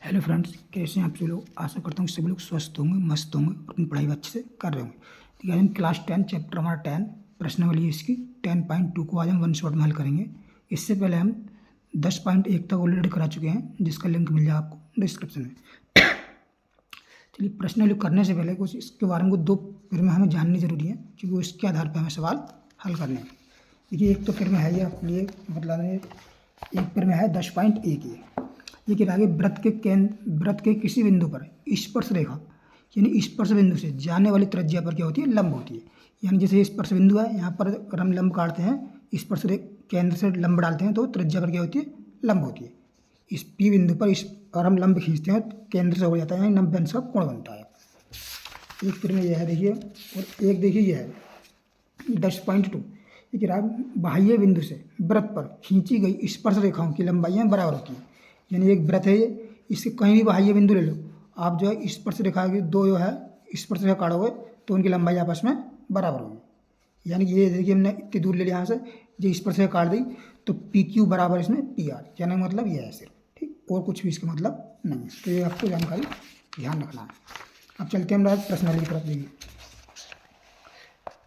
Hello friends, कैसे हैं आप सभी लोग। आशा करता हूँ सभी लोग स्वस्थ होंगे, मस्त होंगे और अपनी पढ़ाई अच्छे से कर रहे होंगे। ठीक है, हम क्लास 10 चैप्टर हमारा 10 प्रश्नावली है इसकी 10.2 को आज हम वन शॉट में हल करेंगे। इससे पहले हम 10.1 तक ऑलरेडी करा चुके हैं, जिसका लिंक मिल जाए आपको डिस्क्रिप्शन में। चलिए, प्रश्नावली करने से पहले कुछ इसके बारे में दो फिर हमें जाननी जरूरी है, क्योंकि उसके आधार पर हमें सवाल हल करने हैं। देखिए, एक तो फिर में है ये आपके लिए, मतलब एक फिर में है 10.1 ये कह रहा है कि वृत्त के किसी बिंदु पर स्पर्श रेखा यानी स्पर्श बिंदु से जाने वाली त्रिज्या पर क्या होती है, लंब होती है। यानी जैसे स्पर्श बिंदु है, यहाँ पर अगर हम लंब काटते हैं, स्पर्श केंद्र से लंब डालते हैं तो त्रिज्या पर क्या होती है, लंब होती है। इस पी बिंदु पर और हम लंब खींचते हैं तो केंद्र से हो जाता है, यानी 90 अंश का कोण बनता है। एक फिर में यह है देखिए, और एक देखिए यह है 10.2 ये कह रहा है बाह्य बिंदु से वृत्त पर खींची गई स्पर्श रेखाओं की लंबाइयाँ बराबर होती हैं। यानी एक वृत्त है ये, इसके कहीं भी बाह्य बिंदु ले लो आप, जो है स्पर्श रेखा की दो जो है स्पर्श रेखा काटोगे तो उनकी लंबाई आपस में बराबर होगी। यानी ये देखिए हमने इतनी दूर ले लिया यहाँ से, जो स्पर्श रेखा काट दी तो पी क्यू बराबर इसमें पी आर, यानी मतलब ये है सिर्फ, ठीक, और कुछ भी इसका मतलब नहीं है। तो ये आपको जानकारी ध्यान रखना है। अब चलते हैं हम प्रश्नावली की तरफ। देखिए,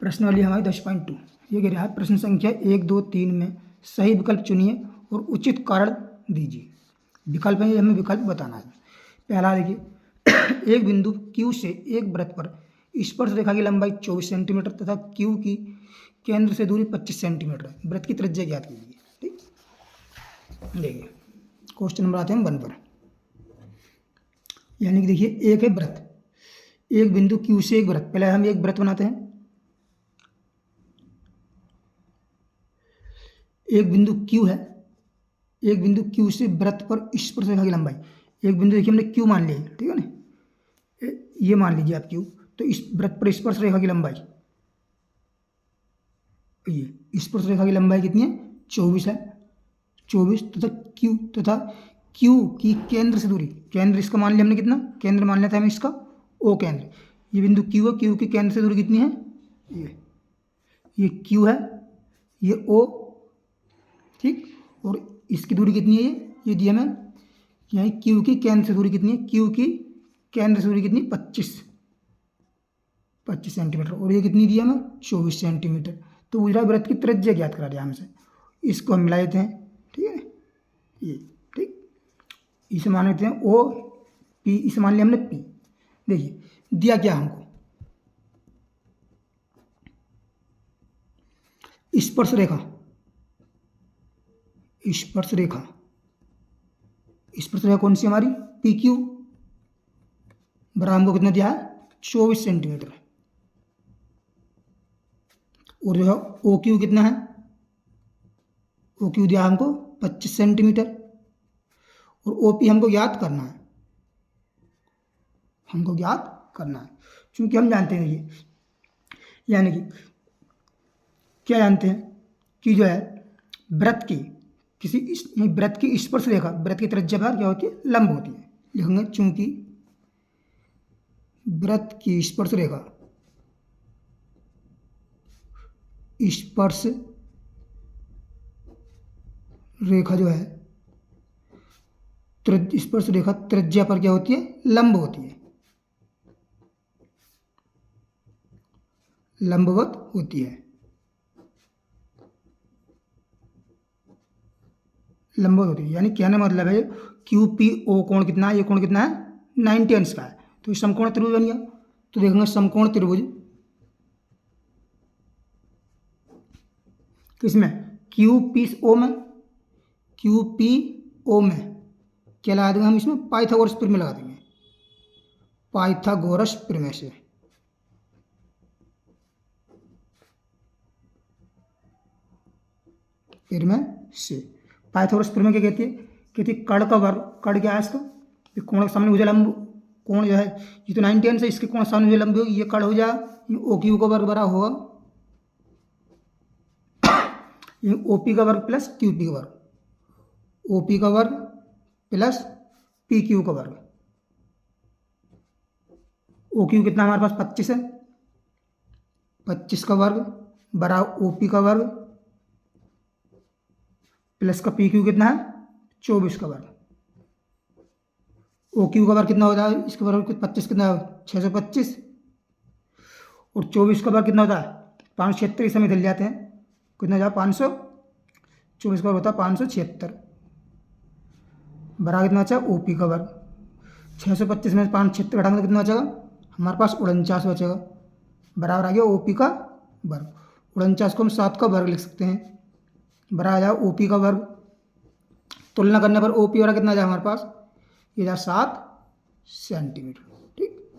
प्रश्नावली हमारी 10.2 ये कह रहा है प्रश्न संख्या 1, 2, 3 में सही विकल्प चुनिए और उचित कारण दीजिए। विकल्प है, हमें विकल्प बताना है। पहला देखिए एक बिंदु Q से एक वृत्त पर स्पर्श रेखा की लंबाई 24 सेंटीमीटर तथा Q की केंद्र से दूरी 25 सेंटीमीटर है। वृत्त की त्रिज्या ज्ञात कीजिए। ठीक, देखिए क्वेश्चन नंबर आते हैं 1 पर। यानी कि देखिए एक है वृत्त, एक बिंदु Q से एक वृत्त, पहले हम एक वृत्त बनाते हैं। एक बिंदु Q है, एक बिंदु Q से वृत्त पर स्पर्श रेखा की लंबाई, एक बिंदु देखिए हमने Q मान लिया, ठीक है ना, ये मान लीजिए आप Q। तो इस वृत्त पर स्पर्श रेखा की लंबाई, ये स्पर्श रेखा की लंबाई कितनी है, 24 है। 24 तथा Q की केंद्र से दूरी, केंद्र इसका मान लिया हमने कितना, केंद्र मान लिया था हमें इसका O केंद्र। ये बिंदु Q है, Q की केंद्र से दूरी कितनी है, ये Q है, ये O, ठीक, और इसकी दूरी कितनी है, ये दिया हमें, यानी Q की केंद्र से दूरी कितनी है, Q की केंद्र से दूरी कितनी, 25 सेंटीमीटर, और ये कितनी दिया हमें, 24 सेंटीमीटर। तो उजरा वृत्त की त्रिज्या ज्ञात करा दिया हमसे, इसको हम मिला देते हैं, ठीक है, ये ठीक, इसे मान लेते हैं O P, इसे मान लिया हमने P। देखिए दिया क्या हमको, स्पर्श रेखा, स्पर्श रेखा, स्पर्श रेखा कौन सी हमारी, पी क्यू, बराबर हमको कितना दिया है, 24 सेंटीमीटर। और जो है ओ क्यू कितना है, ओ क्यू दिया हमको 25 सेंटीमीटर। और ओ पी हमको ज्ञात करना है, हमको ज्ञात करना है, क्योंकि हम जानते हैं ये, यानी कि क्या जानते हैं कि जो है वृत्त की किसी वृत्त की स्पर्श रेखा, वृत्त की त्रिज्या पर क्या होती है, लंब होती है। लिखेंगे चूंकि वृत्त की स्पर्श रेखा, स्पर्श रेखा जो है स्पर्श रेखा त्रिज्या पर क्या होती है, लंब होती है, लंबवत होती है, लंबवत होती है। यानी कहने मतलब है क्यू पी ओ कोण कितना है, ये कोण कितना है, 90 अंश का है। तो समकोण त्रिभुज बन गया। तो देखेंगे समकोण त्रिभुज किसमें, क्यू पी ओ में, क्यू पी ओ में क्या लगा देंगे हम, इसमें पाइथागोरस प्रमेय लगा देंगे, पाइथागोरस प्रमेय से। प्रमेय से पाइथागोरस प्रमेय क्या कहती है, कहती है कर्ण का वर्ग, कर्ण क्या है इसका, कोण के सामने भुजा लंब, कोण जो है ये तो 90 अंश है, इसके कोण सामने भुजा लंब होगी, ये कर्ण हो जाए, ये ओ क्यू का वर्ग बराबर होगा ये ओ पी का वर्ग प्लस क्यू पी का वर्ग, ओ पी का वर्ग प्लस पी क्यू का वर्ग। ओ क्यू कितना हमारे पास 25 है, 25 का वर्ग बराबर ओ पी का वर्ग प्लस का पी क्यू कितना है, 24 का वर्ग। ओ क्यू का वर्ग कितना होता है, इसका वर्ग 25 कितना है 625, और 24 का वर्ग कितना होता है 576, इस समय धल जाते हैं, कितना जाए 524 का वर्ग होता है 576, बराबर कितना बचा ओ पी का वर्ग, 625 में 576 घटाएंगे तो कितना बचेगा हमारे पास 49 बचेगा, बराबर आ गया ओ पी का वर्ग। 49 को हम 7 का वर्ग लिख सकते हैं, बराबर आ जाए ओ पी का वर्ग। तुलना करने पर ओ पी वाला कितना जाए हमारे पास, ये जाए 7 सेंटीमीटर। ठीक,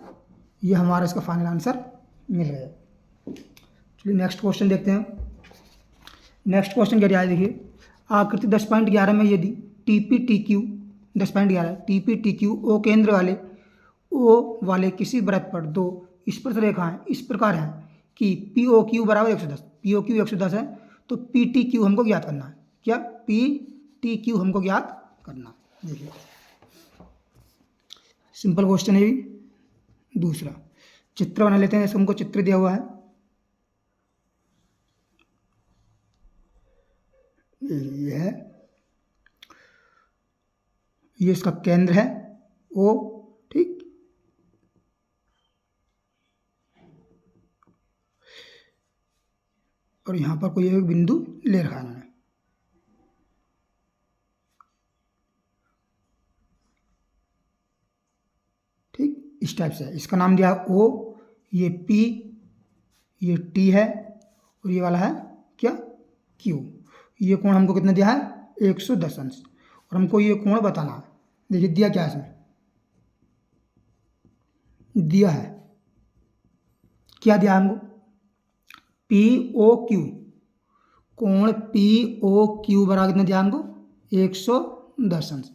ये हमारा इसका फाइनल आंसर मिल गया। चलिए नेक्स्ट क्वेश्चन देखते हैं। नेक्स्ट क्वेश्चन क्या दिया है देखिए, आकृति 10.11 में यदि T P T Q 10.11 T P T Q O केंद्र वाले ओ वाले किसी वृत्त पर दो स्पर्श रेखाएं इस प्रकार हैं कि पी ओ क्यू बराबर 110, पी ओ क्यू 110 है, तो पी टी क्यू हमको ज्ञात करना है। क्या पी टी क्यू हमको ज्ञात करना है। देखिए सिंपल क्वेश्चन है ये। दूसरा चित्र बना लेते हैं, जैसे हमको चित्र दिया हुआ है, ये है, ये इसका केंद्र है ओ, ठीक, और यहां पर कोई एक बिंदु ले रखा है उन्होंने, ठीक, इस टाइप से है। इसका नाम दिया ओ, ये पी, ये टी है, और ये वाला है क्या क्यू। ये कोण हमको कितना दिया है 110 अंश, और हमको ये कोण बताना है। देखिए दिया क्या है इसमें, दिया है क्या दिया हमको, पी ओ क्यू, कोण पी ओ क्यू बराबर कितना दिया हमको 110 अंश,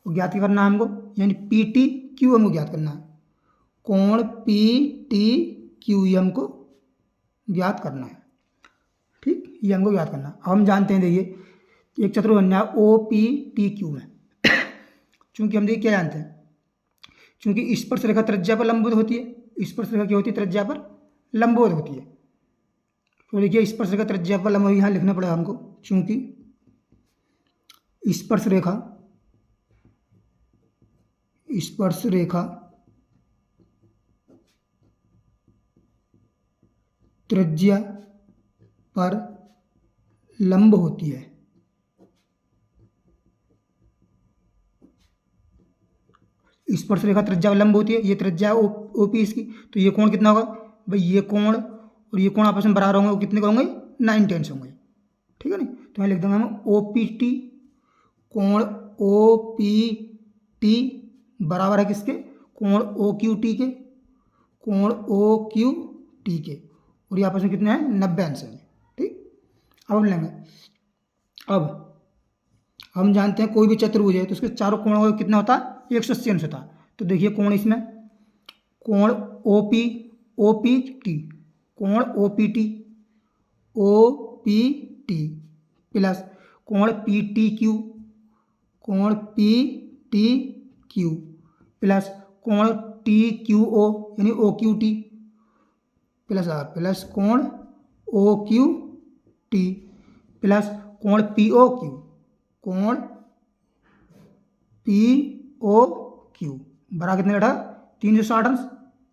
और ज्ञात करना है हमको, यानी पी टी क्यू हमको ज्ञात करना है, कोण पी टी क्यू ये हमको ज्ञात करना है। ठीक, ये हमको ज्ञात करना है। अब हम जानते हैं, देखिए एक चतुर्भुज बनना है ओ पी टी क्यू में चूंकि हम देखिए क्या जानते हैं, चूंकि स्पर्श रेखा त्रिज्या पर लंबवत होती है, स्पर्श रेखा क्या होती है त्रिज्या पर लंबवत होती है, तो देखिए स्पर्श रेखा त्रिज्या पर लंबवत यहाँ लिखना पड़ेगा हमको, चूंकि स्पर्श रेखा त्रिज्या पर लंब होती है, स्पर्श रेखा त्रिज्या पर लंब होती है, ये त्रिज्या ओ पी इसकी, तो ये कोण कितना होगा भाई, ये कोण और ये कोण आपस में बराबर होंगे, वो कितने का होंगे 9 होंगे। ठीक है नहीं, तो मैं लिख दूंगा हम ओ पी टी, कोण ओ पी टी बराबर है किसके, कोण ओ क्यू टी के, कोण ओ क्यू टी के, और ये आपस में कितने हैं 90 अंश हैं। ठीक, अब हम लेंगे, अब हम जानते हैं कोई भी चतुर्भुज है तो उसके चारों कोणों का कितना होता है 180 अंश होता है। तो देखिए कोण इसमें, कोण ओ पी टी, कोण ओ पी टी प्लस कोण पी टी क्यू, कोण पी टी क्यू प्लस कोण टी क्यू ओ यानी O Q T plus R plus कोण ओ क्यू टी प्लस कोण पी ओ क्यू, कोण पी ओ क्यू बराबर कितने बैठा 360 अंश।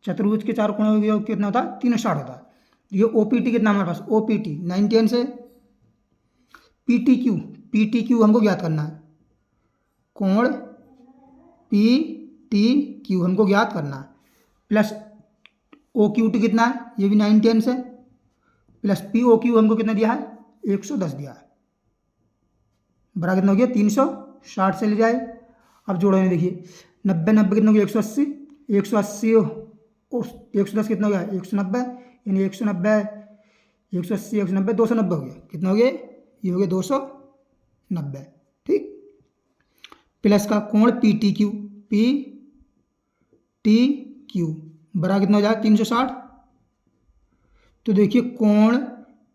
चतुर्भुज के चार कोणों का योग कितना होता है 360 होता है। ये ओ पी टी कितना हमारे पास ओ पी टी 90 अंश है। पी टी क्यू हमको ज्ञात करना है, कोण पी टी क्यू हमको ज्ञात करना है, प्लस ओ क्यू टी कितना है ये भी 90 अंश है, प्लस पी ओ क्यू हमको कितना दिया है 110 दिया है, बराबर कितना हो गया 360 से ले जाए। अब जोड़ो देखिए 90 कितना हो गया 180, 180 और 110 कितना हो गया 190, यानी 190 180 190 290 हो गया, कितना हो गया ये हो गया 290। ठीक, प्लस का कोण पी टी क्यू बराबर कितना हो जाएगा 360। तो देखिए कोण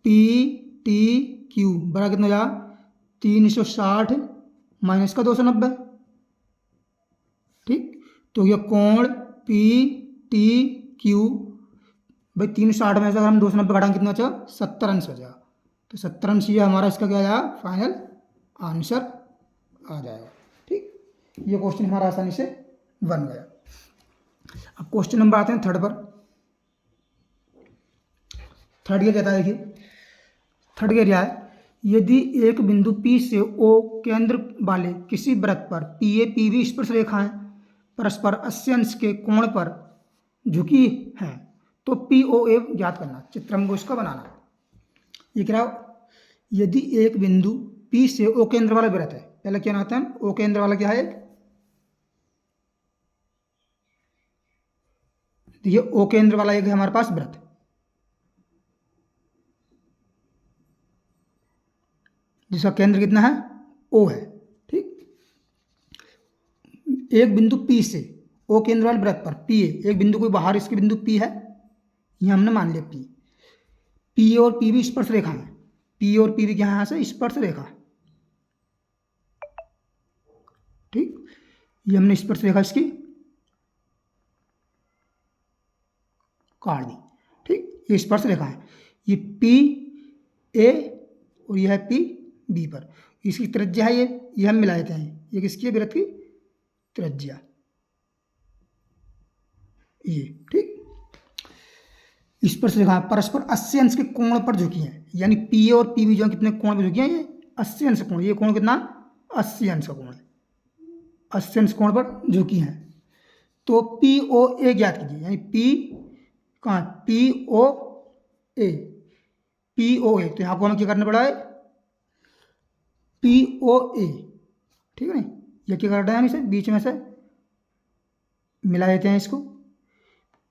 पी टी क्यू बराबर कितना हो जाएगा 360 माइनस का 290। ठीक, तो ये कोण पी टी क्यू भाई 360 में से अगर हम 290 घटाएंगे कितना बचा 70 अंश हो जाएगा। तो 70 अंश ये हमारा इसका क्या आ जाएगा फाइनल आंसर आ जाएगा। ठीक, ये क्वेश्चन हमारा आसानी से बन गया। अब क्वेश्चन नंबर आते हैं थर्ड पर। थर्ड ये कहता है, देखिए थर्ड ये क्या है, यदि एक बिंदु P से O केंद्र वाले किसी वृत्त पर PA PB स्पर्श रेखाएं परस्पर 80 अंश के कोण पर झुकी है तो POA ज्ञात करना। चित्र हमको इसका बनाना। ये क्या, यदि एक बिंदु P से O केंद्र वाला वृत्त है, पहले क्या नाता है, O केंद्र वाला क्या है, ये O केंद्र वाला एक है हमारे पास वृत्त, जिसका केंद्र कितना है, O है। ठीक, एक बिंदु P से O केंद्र वाले वृत्त पर PA, एक बिंदु कोई बाहर इसके बिंदु P है, ये हमने मान लिया P। P और PB स्पर्श रेखा है, P और PB क्या है, यहाँ से स्पर्श रेखा। ठीक, ये हमने स्पर्श रेखा इसकी काट दी। ठीक, ये स्पर्श रेखा है, ये PA और यह है PB पर, इसकी त्रिज्या है ये हम मिला देते हैं, ये किसकी है, वृत्त की त्रिज्या ये। ठीक, स्पर्श रेखा परस्पर 80 अंश के कोण पर झुकी है, यानी PA और PB जो कितने कोण पर झुकी है, ये 80 अंश कोण, ये कोण कितना, 80 अंश का कोण है, 80 अंश कोण पर झुकी है। तो POA ज्ञात कीजिए, यानी P कहाँ, POA, तो यहाँ को हमें क्या करना पड़ा है, POA। ठीक है ना, ये क्या करना है, हम इसे बीच में से मिला देते हैं इसको,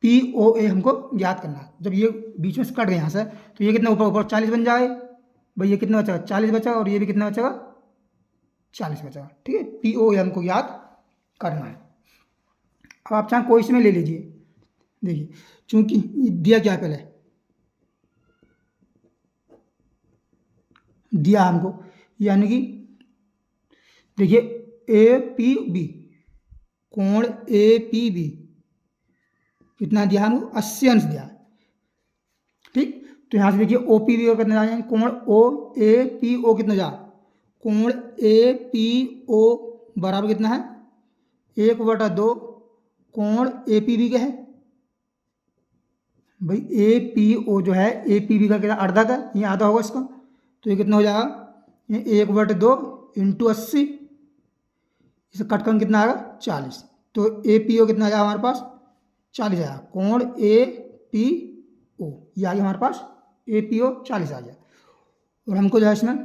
POA हमको ज्ञात करना है। जब ये बीच में से कट गए यहाँ से, तो ये कितना ऊपर ऊपर 40 बन जाए भाई, ये कितना बचेगा, 40 बचा, और ये भी कितना बचेगा, 40 बचेगा। ठीक है, POA हमको याद करना है। अब आप चाहें कोई इसमें ले लीजिए, देखिए चूंकि दिया क्या पहले, दिया हमको, यानी कि देखिए APB, कोण APB कितना दिया हमको, 80 अंश दिया। ठीक, तो यहाँ से देखिए OPB और कितना जाए, कोण OAPO कितना जा, कोण APO बराबर कितना है, 1/2 कोण APB का है भाई, APO जो है APB का कितना, अर्धा का, ये आधा होगा इसका, तो ये कितना हो जाएगा, ये 1/2 इंटू 80, इसे कट कर कितना आएगा, 40, तो APO कितना आ जाएगा हमारे पास, 40 आया। कोण APO ये आ गया हमारे पास, APO 40 आ गया। और हमको जो है इसमें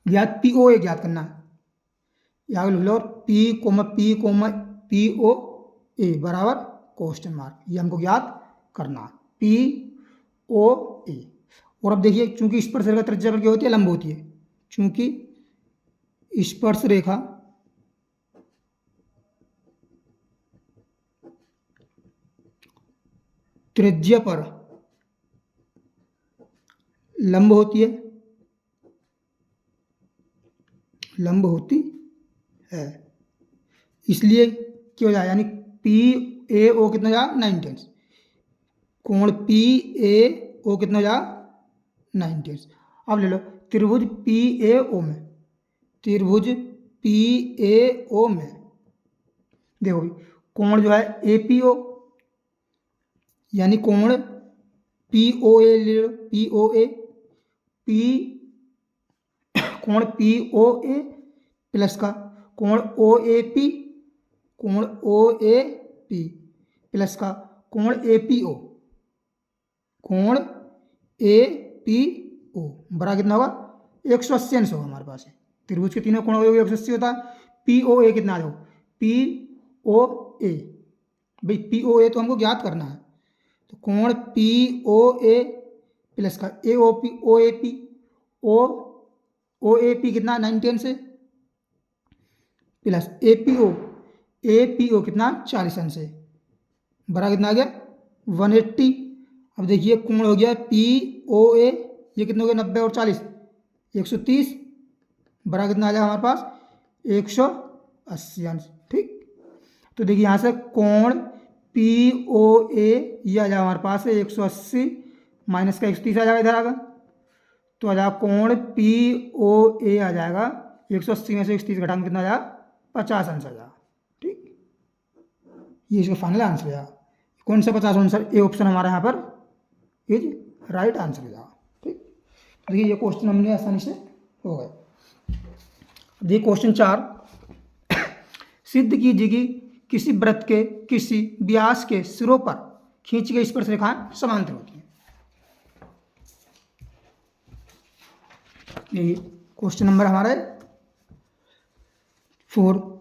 ज्ञात POA ज्ञात करना है, यहाँ लिख लो, POA बराबर क्वेश्चन मार्क, ये हमको ज्ञात करना है, POA। और अब देखिए, चूंकि स्पर्श रेखा त्रिज्या पर क्या होती है, लंब होती है, चूंकि स्पर्श रेखा त्रिज्या पर लंब होती है, लंब होती है, इसलिए क्या हो जाए, यानी PAO कितना जा, 90 अंश, कोण PAO कितना जा, 90 अंश। अब ले लो त्रिभुज PAO में, त्रिभुज PAO में देखो भाई, कोण जो है APO, यानी कोण POA ले लो, POA कोण POA प्लस का कोण OAP, कोण OAP प्लस का कोण APO, कोण APO बराबर कितना होगा, 180 अंश होगा हमारे पास है। त्रिभुज के तीनों कोण हो गए, 180 होता है। POA कितना आ जाओ, POA भाई, POA तो हमको ज्ञात करना है, तो कोण POA प्लस का OAP कितना, 90 अंश है, प्लस APO कितना, 40 अंश है, बराबर कितना आ गया, 180। अब देखिए कोण हो गया POA, ये कितना हो गया, 90 और 40, 130, बराबर कितना आ जाएगा हमारे पास, 180 अंश। ठीक, तो देखिए यहाँ से कोण POA ये आ जाएगा हमारे पास 180 माइनस का 130 आ जाएगा, इधर आएगा, तो आ जाएगा कोण POA आ जाएगा 180 में से 130 घटाने कितना आ जाएगा, 50 अंश आ जाएगा। ठीक, ये इसका फाइनल आंसर हो जाएगा। कौन सा 50 आंसर? ए ऑप्शन हमारा यहाँ पर इज राइट आंसर हो जाएगा। ठीक, देखिए ये क्वेश्चन हमने आसानी से हो गए। देखिए क्वेश्चन 4, सिद्ध कीजिए कि किसी वृत्त के किसी व्यास के सिरों पर खींची गई स्पर्शरेखाएं समांतर होती हैं। ये क्वेश्चन नंबर हमारा 4,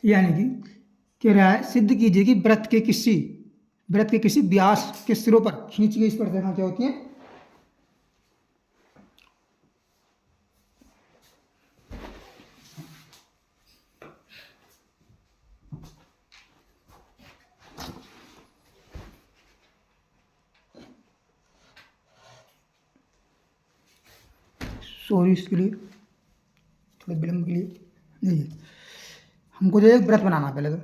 यानी कि कह रहा है सिद्ध कीजिए कि वृत्त के किसी व्यास के सिरों पर खींची गई स्पर्शरेखाएं क्या होती हैं? सॉरी इसके लिए थोड़े विलंब के लिए। देखिए हमको जो एक वृत्त बनाना पहले, तो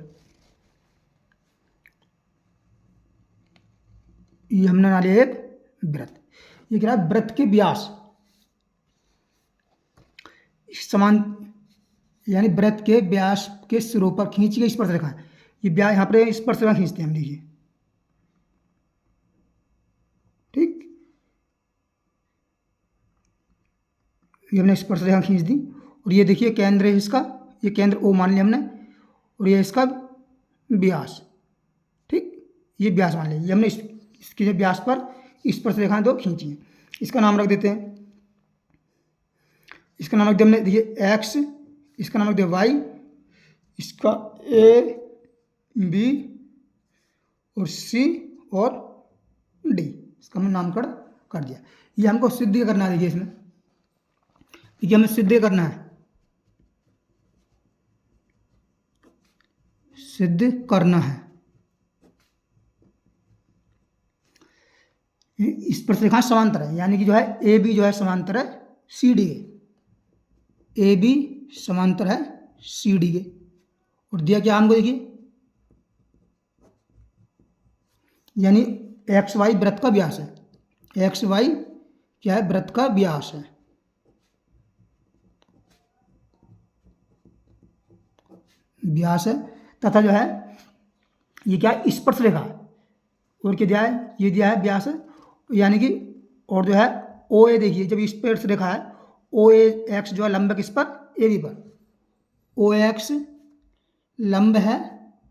ये हमने बना लिया एक वृत्त। ये क्या है? वृत्त के व्यास समान, यानी वृत्त के व्यास के सिरों पर खींची गई स्पर्शरेखा। ये व्यास यहाँ पर स्पर्शरेखा खींचते हैं हम, देखिए। ठीक, ये हमने स्पर्शरेखा खींच दी और ये देखिए केंद्र है इसका, ये केंद्र ओ मान लिया हमने, और ये इसका व्यास। ठीक, ये व्यास मान लिया, ये हमने इसके व्यास पर स्पर्शरेखाएं दो खींची हैं। इसका नाम रख देते हैं, इसका नाम रख दिया हमने, देखिए एक्स, इसका नाम रख दिया वाई, इसका ए बी और सी और डी, इसका हमने नामकरण कर दिया। ये हमको सिद्ध करना है। देखिए इसमें, देखिए हमें सिद्ध करना है, सिद्ध करना है स्पर्शरेखा समांतर है, यानी कि जो है ए बी जो है समांतर है सी डी के, ए बी समांतर है सी डी के। और दिया क्या हमको? देखिए यानी एक्स वाई वृत्त का व्यास है, एक्स वाई क्या है? वृत्त का व्यास है। व्यास है तथा जो है ये क्या है? स्पर्शरेखा। और क्या दिया है? ये दिया है व्यास है, यानी कि, और जो है ओ ए, देखिए जब स्पर्शरेखा है ओ ए एक्स जो है लंब है किस पर? ए बी पर। ओ एक्स लंब है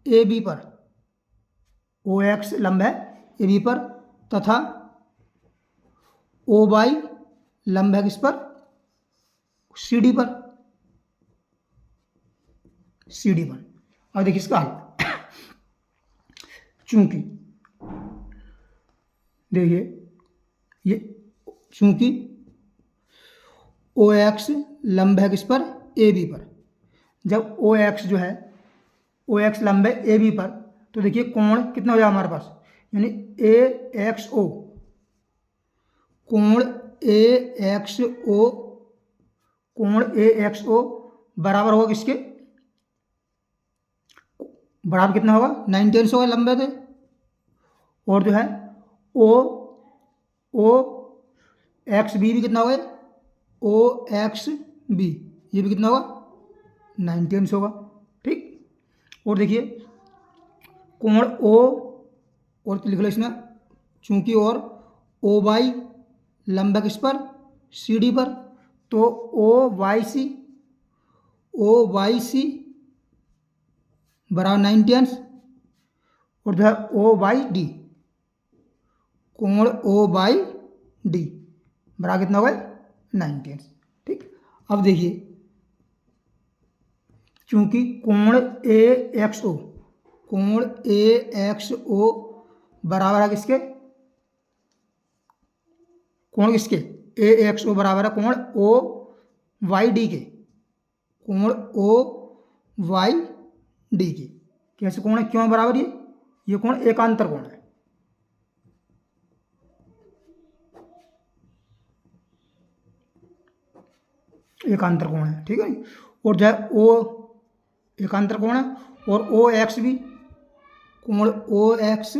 ए बी पर, ओ एक्स लंब है ए बी पर, तथा ओ वाई लंब है किस पर? सी डी पर, सी डी पर। और देखिए इसका हल, चूंकि देखिए ये चूंकि ओ एक्स लंब है किस पर? ए बी पर। जब ओ एक्स जो है, ओ एक्स लंब है ए बी पर, तो देखिए कोण कितना हो जाएगा हमारे पास? यानी ए एक्स ओ, कोण ए एक्स ओ, कोण ए एक्स ओ बराबर होगा किसके? बराबर कितना होगा? 90 अंश होगा लंबे थे। और जो है ओ ओ एक्स बी भी कितना होगा? ओ एक्स बी, ये भी कितना होगा? 90 अंश होगा। ठीक, और देखिए कोण ओ, और लिख लो इसमें, चूंकि और ओ वाई लंब है किस पर? सी डी पर, तो ओ वाई सी बराबर 90 अंश। और जो है ओ वाई डी, कोण ओ वाई डी बराबर कितना होगा? 90 अंश। ठीक, अब देखिए चूंकि कोण ए एक्स ओ, कोण ए एक्स ओ बराबर है किसके? कोण किसके? ए एक्स ओ बराबर है कोण ओ वाई डी के, कोण ओ वाई डी के। कैसे कोण है? क्यों बराबर? ये कोण एकांतर कोण है, एकांतर कोण है। ठीक है, और जो है ओ एकांतर कोण है, और ओ एक्स बी, कोण ओ एक्स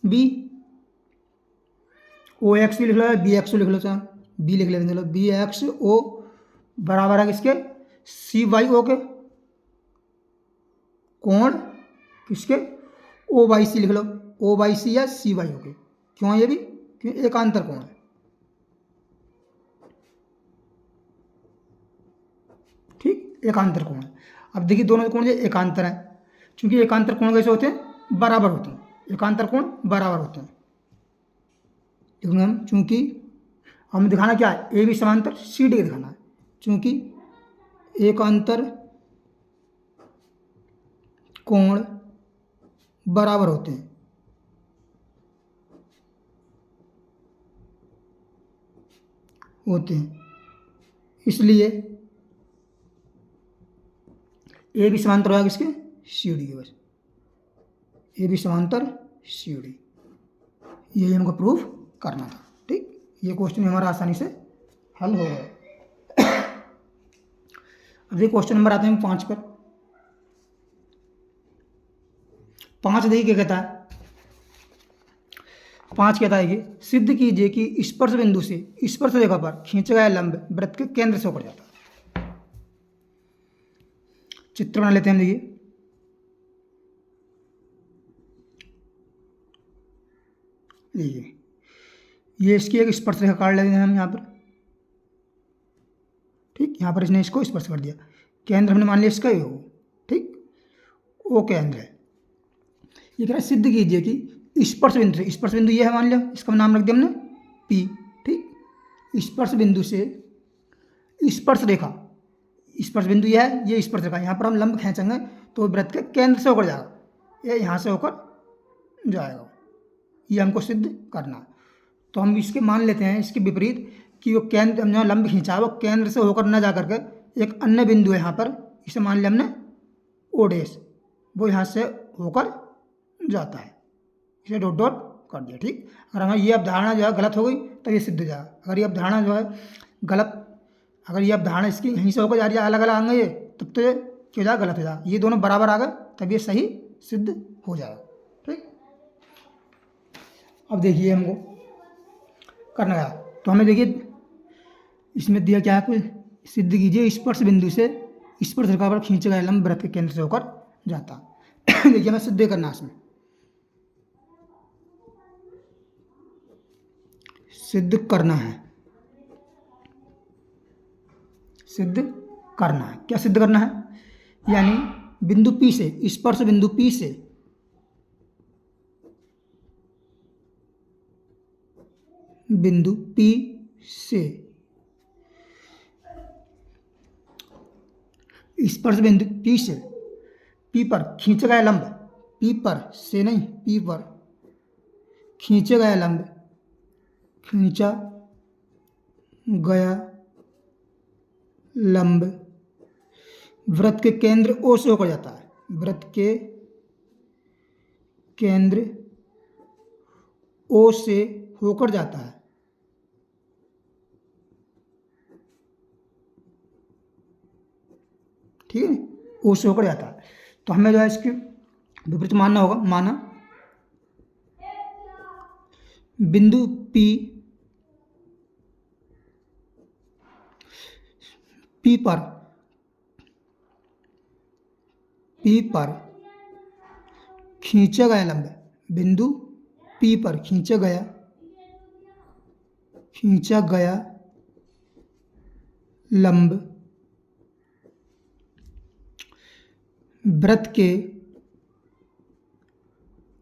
बी, ओ एक्स भी लिख लो, बी एक्स लिख लो, चाहे बी लिख लेते, चलो बी एक्स ओ बराबर है किसके? सी वाई ओ के कोण किसके ओ बाई सी लिख लो, ओ बाई सी या सी वाई ओ के। क्यों ये भी? क्यों एकांतर कोण है, ठीक, एकांतर कोण है। अब देखिए दोनों कोण जो एकांतर है, क्योंकि एकांतर कोण कैसे होते हैं? बराबर होते हैं, एकांतर कोण बराबर होते हैं। देखो हम, चूंकि हमें दिखाना क्या है? ए बी समांतर सी डी दिखाना है, चूंकि एकांतर कोण बराबर होते हैं, इसलिए ए बी समांतर होगा किसके? सी डी के। बस ए बी समांतर सी डी, यही हमको प्रूफ करना था, ठीक। ये क्वेश्चन हमारा आसानी से हल हो गया। अब ये क्वेश्चन नंबर आते हैं 5 पर। 5 देखिए क्या कहता है? 5 कहता है कि सिद्ध कीजिए कि स्पर्श बिंदु से स्पर्श रेखा पर खींचा गया लंब वृत्त के केंद्र से होकर जाता है। चित्र बना लेते हैं, देखिए ये इसकी एक स्पर्श रेखा काट लेते हैं हम यहाँ पर, ठीक। यहाँ पर इसने इसको स्पर्श कर दिया, केंद्र हमने मान लिया इसका ही हो, ठीक, वो केंद्र है। ये कह रहा है सिद्ध कीजिए कि स्पर्श बिंदु से, स्पर्श बिंदु ये है मान लिया, इसका नाम रख दिया हमने पी, ठीक। स्पर्श बिंदु से स्पर्श रेखा, स्पर्श बिंदु यह है, ये स्पर्श रेखा, यहाँ पर हम लंब खींचेंगे तो वृत्त के केंद्र से होकर जाएगा, ये यहाँ से होकर जाएगा, ये हमको सिद्ध करना है। तो हम इसके मान लेते हैं इसके विपरीत कि वो केंद्र, हमने लंब खींचा है वो केंद्र से होकर न जा करके एक अन्य बिंदु है यहाँ पर, इसे मान लिया हमने ओ डैश, वो यहाँ से होकर जाता है, इसे डॉट डॉट कर दिया, ठीक। अगर हमारी ये अवधारणा जो है गलत हो गई तब ये सिद्ध हो जाएगा। अगर ये अवधारणा जो है गलत, अगर ये अवधारणा इसकी यहीं से होकर जा रही है, अलग अलग आएंगे ये, तब तो ये क्यों जाएगा? गलत हो जाएगा। ये दोनों बराबर आ गए तब ये सही सिद्ध हो जाएगा, ठीक। अब देखिए हमको करना है, तो हमें देखिए इसमें दिया क्या है, कुछ सिद्ध कीजिए स्पर्श बिंदु से स्पर्श रेखा पर खींचे गए लंब वृत्त के केंद्र से होकर जाता। देखिए हमें सिद्ध करना है, इसमें सिद्ध करना है, सिद्ध करना है। क्या सिद्ध करना है? यानी बिंदु P से, स्पर्श बिंदु P से बिंदु P से स्पर्श बिंदु P से P पर खींचा गया लंब, P पर से नहीं, P पर खींचा गया लंब, खींचा गया लंब वृत्त के केंद्र O से होकर जाता है, वृत्त के केंद्र O से होकर जाता है, ठीक है, O से होकर जाता है। तो हमें जो है इसके विपरीत मानना होगा, माना बिंदु P पर खींचा गया लंब, बिंदु P पर खींचा गया लंब वृत्त के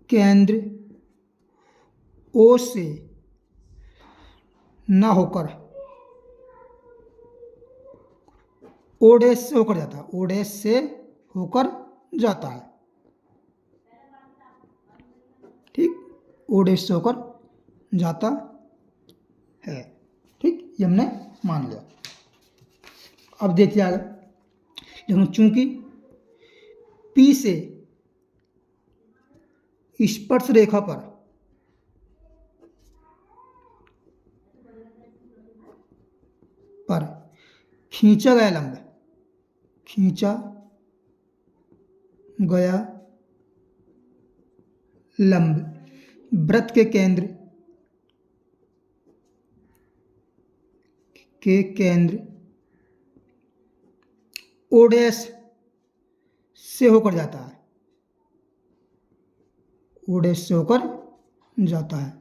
केंद्र O से ना होकर O डैश से होकर जाता है, O डैश से होकर जाता है, ठीक, O डैश से होकर जाता है, ठीक। ये हमने मान लिया। अब देखिए आगे, लेकिन चूंकि P से स्पर्श रेखा पर खींचा गया लंब, खींचा गया लंब वृत्त के केंद्र ओ डैश से होकर जाता है, ओ डैश से होकर जाता है।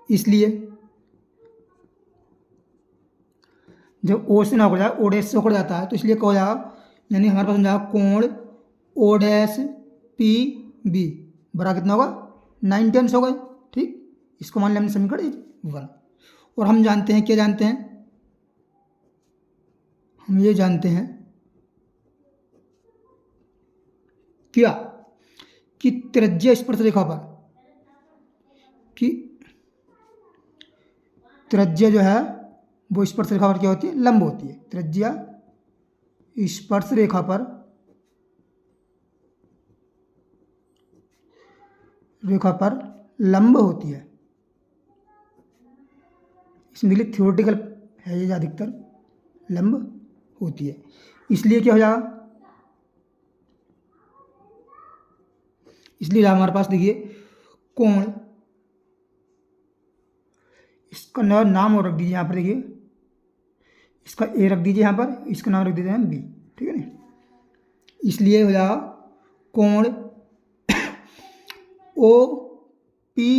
इसलिए जब ओ से ना होकर जाए, ओ डैश से होकर जाता है, तो इसलिए क्या हो जाएगा, यानी हमारे पास समझा कोण ओ डैश पी बी बराबर कितना होगा, 9 टेंस हो गए। ठीक, इसको मान लिया हमने समीकरण 1। और हम जानते हैं, क्या जानते हैं, हम ये जानते हैं क्या कि त्रिज्या स्पर्श रेखा पर, कि त्रिज्या जो है वो स्पर्श रेखा पर क्या होती है, लंब होती है। त्रिज्या स्पर्श रेखा पर लंब होती है। इसमें लिए थ्योरेटिकल है ये, अधिकतर लंब होती है। इसलिए क्या हो जाएगा, इसलिए हमारे पास देखिए कोण, इसका नाम और रख दीजिए यहाँ पर, देखिए इसका ए रख दीजिए यहाँ पर, इसका नाम रख देते हैं बी। ठीक है ना, इसलिए हो जाएगा कोण ओ पी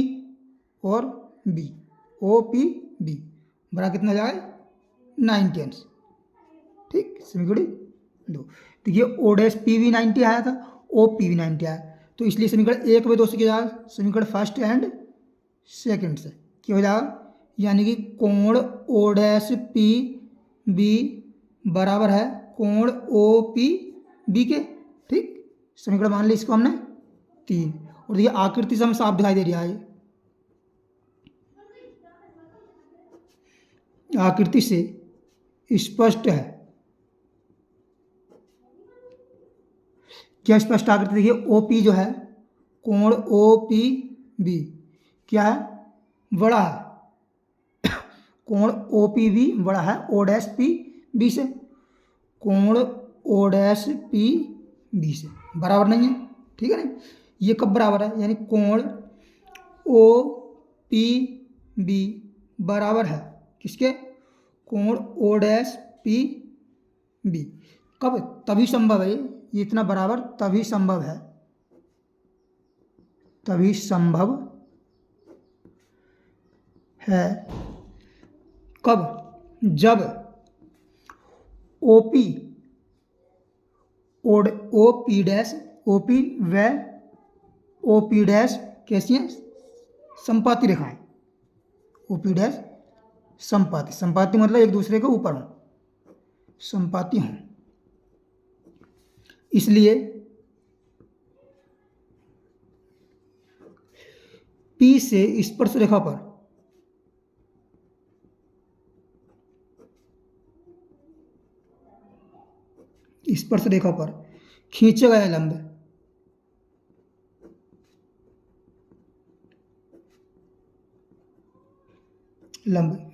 और बी, ओ पी बी बड़ा कितना जाए, 9 टेंस। ठीक, समीकरण 2। देखिए ओ डैश पी वी 90 आया था, ओ पी वी 90 आया, तो इसलिए समीकरण 1 व 2 से क्या जाएगा, समीकरण फर्स्ट एंड सेकंड से क्या हो जाएगा, यानी कि कोण ओ डैश पी बी बराबर है कोण ओ पी बी के। ठीक, समीकरण मान ली इसको हमने 3। और देखिए आकृति से हमें साफ दिखाई दे रहा है, आकृति से स्पष्ट है। क्या स्पष्ट आकृति, देखिए ओ पी जो है, कोण ओ पी बी क्या है, बड़ा है, कोण ओ पी बी बड़ा है ओ डैश पी बी से, कोण ओ डैश पी बी से बराबर नहीं है। ठीक है ना, ये कब बराबर है, यानी कोण ओ पी बी बराबर है किसके, कोण ओ डैश पी बी। कब, तभी संभव है ये इतना बराबर, तभी संभव है, तभी संभव है कब, जब OP O P dash, O P व ओ पी डैश कैसी हैं, संपाती रेखाएं, ओ पी डैश संपाती, संपाती मतलब एक दूसरे के ऊपर हों, संपाती हों। इसलिए पी से स्पर्श रेखा पर स्पर्श रेखा पर खींचा गया लंब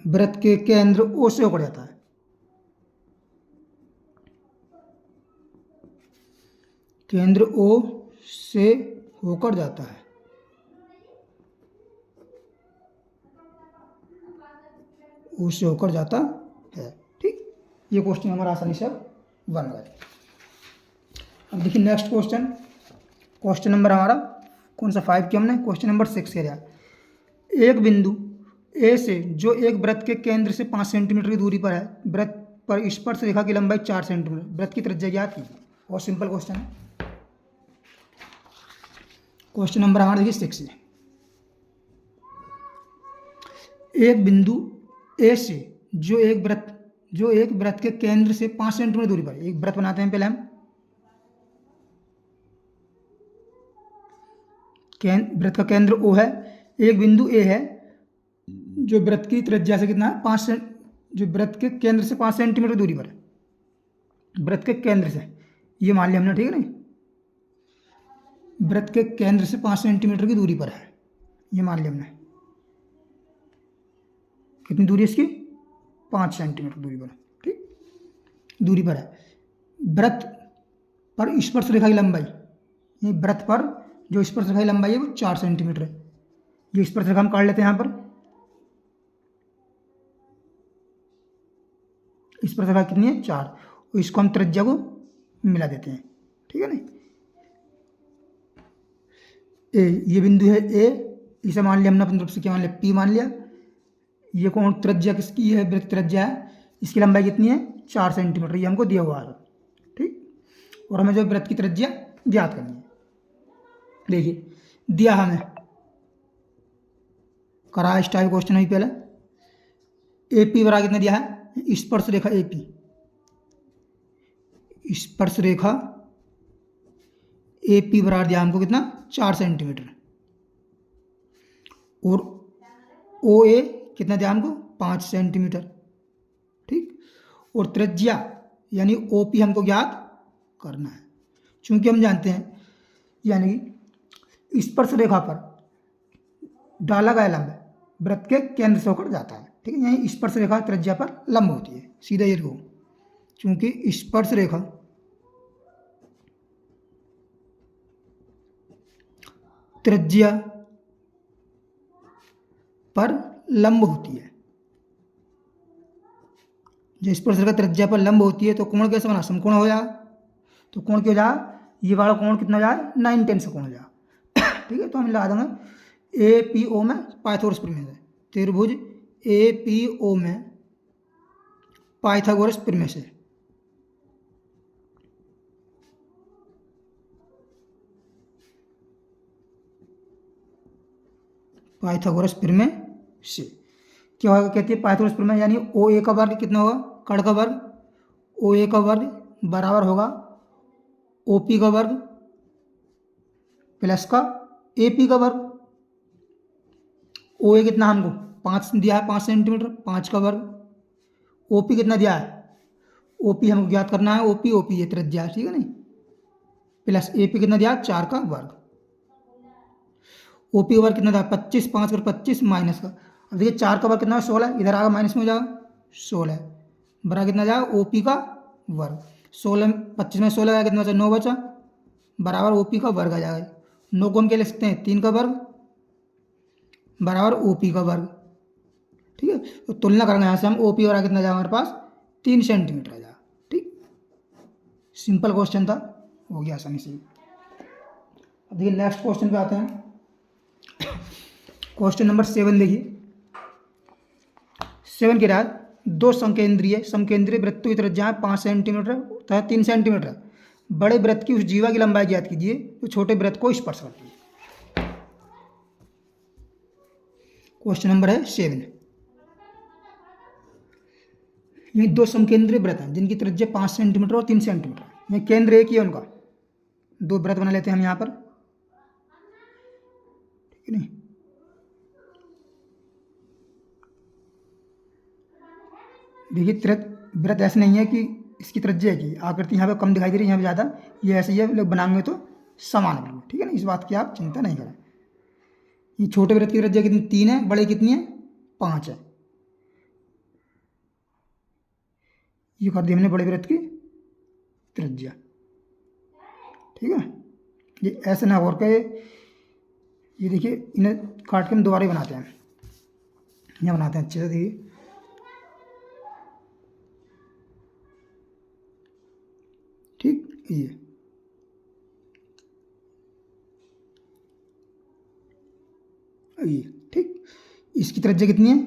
वृत्त के केंद्र ओ से होकर जाता है, केंद्र ओ से होकर जाता है। ओ से होकर जाता है। ठीक, ये क्वेश्चन हमारा आसानी से अब बन गए। अब देखिए नेक्स्ट क्वेश्चन, क्वेश्चन नंबर हमारा कौन सा 5 किया हमने, क्वेश्चन नंबर 6 कह रहा है, एक बिंदु ए से जो एक वृत्त के केंद्र से 5 सेंटीमीटर की दूरी पर है, वृत्त पर स्पर्श रेखा की लंबाई 4 सेंटीमीटर, वृत्त की त्रिज्या ज्ञात की। बहुत सिंपल क्वेश्चन है। क्वेश्चन नंबर हमारा देखिए 6 है, एक बिंदु ए से जो एक वृत्त के केंद्र से 5 सेंटीमीटर दूरी पर, एक वृत्त बनाते हैं पहले हम, वृत्त का केंद्र O है, एक बिंदु A है जो वृत्त की त्रिज्या से कितना है, 5 जो वृत्त के केंद्र से 5 सेंटीमीटर दूरी पर है, वृत्त के केंद्र से, ये मान लिया हमने। ठीक है ना, वृत्त के केंद्र से 5 सेंटीमीटर की दूरी पर है, ये मान लिया हमने। कितनी दूरी है इसकी, 5 सेंटीमीटर दूरी पर। ठीक, दूरी पर है। वृत्त पर स्पर्श रेखा की लंबाई, ये वृत्त पर जो स्पर्श रेखा की लंबाई है वो 4 सेंटीमीटर है। ये स्पर्श रेखा हम काट लेते हैं यहाँ पर, इस पर रेखा कितनी है 4, और इसको हम त्रिज्या को मिला देते हैं, ठीक है ना। ये बिंदु है ए, इसे मान लिया हमने अपनी तरफ से क्या मान लिया P मान लिया। ये कौन त्रिज्या किसकी है, वृत्त त्रिज्या है, इसकी लंबाई कितनी है 4 सेंटीमीटर, ये हमको दिया हुआ है, ठीक। और हमें जो वृत्त की त्रिज्या ज्ञात करनी है, देखिए दिया हमें, करा इस टाइप क्वेश्चन है पहले। AP बराबर कितना दिया है, स्पर्श रेखा AP, स्पर्श रेखा AP बराबर दिया हमको कितना 4 सेंटीमीटर, और OA कितना दिया हमको 5 सेंटीमीटर, ठीक। और त्रिज्या यानी OP हमको ज्ञात करना है, चूंकि हम जानते हैं यानी स्पर्श रेखा पर डाला गया लंब वृत्त के केंद्र से होकर जाता है, ठीक है। यही स्पर्श रेखा त्रिज्या पर लंब होती है, सीधा ये देखो, चूंकि स्पर्श रेखा त्रिज्या पर लंब होती है, जो स्पर्श रेखा त्रिज्या पर लंब होती है तो कोण कैसे बना, समकोण हो जाए, तो कोण क्यों जाए, ये वाला कोण कितना जाए 9 10 से कोण जाए, ठीक है। तो हम लगा देंगे APO में पाइथागोरस प्रमेय से, त्रिभुज APO में पाइथागोरस प्रमेय से, पाइथागोरस प्रमेय से क्या होगा, कहती है पाइथागोरस प्रमेय यानी OA का वर्ग कितना होगा, कर्ण का वर्ग, OA का वर्ग बराबर होगा OP का वर्ग प्लस का AP का वर्ग। OA कितना हमको 5 दिया है 5 सेंटीमीटर, 5 का वर्ग। OP कितना दिया है, OP हमको ज्ञात करना है, OP ये त्रिज्या है, ठीक है नहीं, प्लस AP कितना दिया है 4 का वर्ग। OP का वर्ग कितना था 25, 5 पर 25 माइनस का, अब देखिए 4 का वर्ग कितना है 16, इधर आगा माइनस में हो जाएगा 16, बराबर कितना जाएगा OP का वर्ग। 16 25 में 16 आया कितना बचा 9 बचा, बराबर OP का वर्ग आ जाएगा। 9 को हम क्या लिख सकते हैं 3 का वर्ग बराबर OP का वर्ग, ठीक है। तो तुलना करेंगे यहाँ से हम, OP और कितना जाएगा हमारे पास 3 सेंटीमीटर आ जाएगा, ठीक। सिंपल क्वेश्चन था, हो गया आसानी से। अब देखिए नेक्स्ट क्वेश्चन पे आते हैं, क्वेश्चन नंबर 7 देखिए। 7 के बाद दो समकेंद्रीय वृत्तों की त्रिज्या 5 सेंटीमीटर तथा 3 सेंटीमीटर, बड़े वृत्त की उस जीवा की लंबाई ज्ञात कीजिए जो छोटे वृत्त को स्पर्श करती है। क्वेश्चन नंबर है 7। ये दो समकेंद्रीय वृत्त हैं जिनकी त्रिज्या 5 सेंटीमीटर और 3 सेंटीमीटर, ये केंद्र एक ही है उनका, दो वृत्त बना लेते हैं हम यहाँ पर, ठीक है नहीं। देखिए वृत्त ऐसे नहीं है कि इसकी त्रिज्या की आकृति यहाँ पे कम दिखाई दे रही है, यहाँ पे ज़्यादा, ये ऐसे ही है, लोग बनाएंगे तो समान है, ठीक है ना, इस बात की आप चिंता नहीं करें। ये छोटे वृत्त की त्रिज्या कितनी 3 है, बड़े कितनी है 5 है, ये कर दी हमने बड़े वृत्त की त्रिज्या, ठीक है। ये ऐसे ना और के, ये देखिए इन्हें काट के हम दोबारा ही बनाते हैं, यहाँ बनाते हैं अच्छे से, देखिए ठीक, ये ठीक, इसकी त्रिज्या कितनी है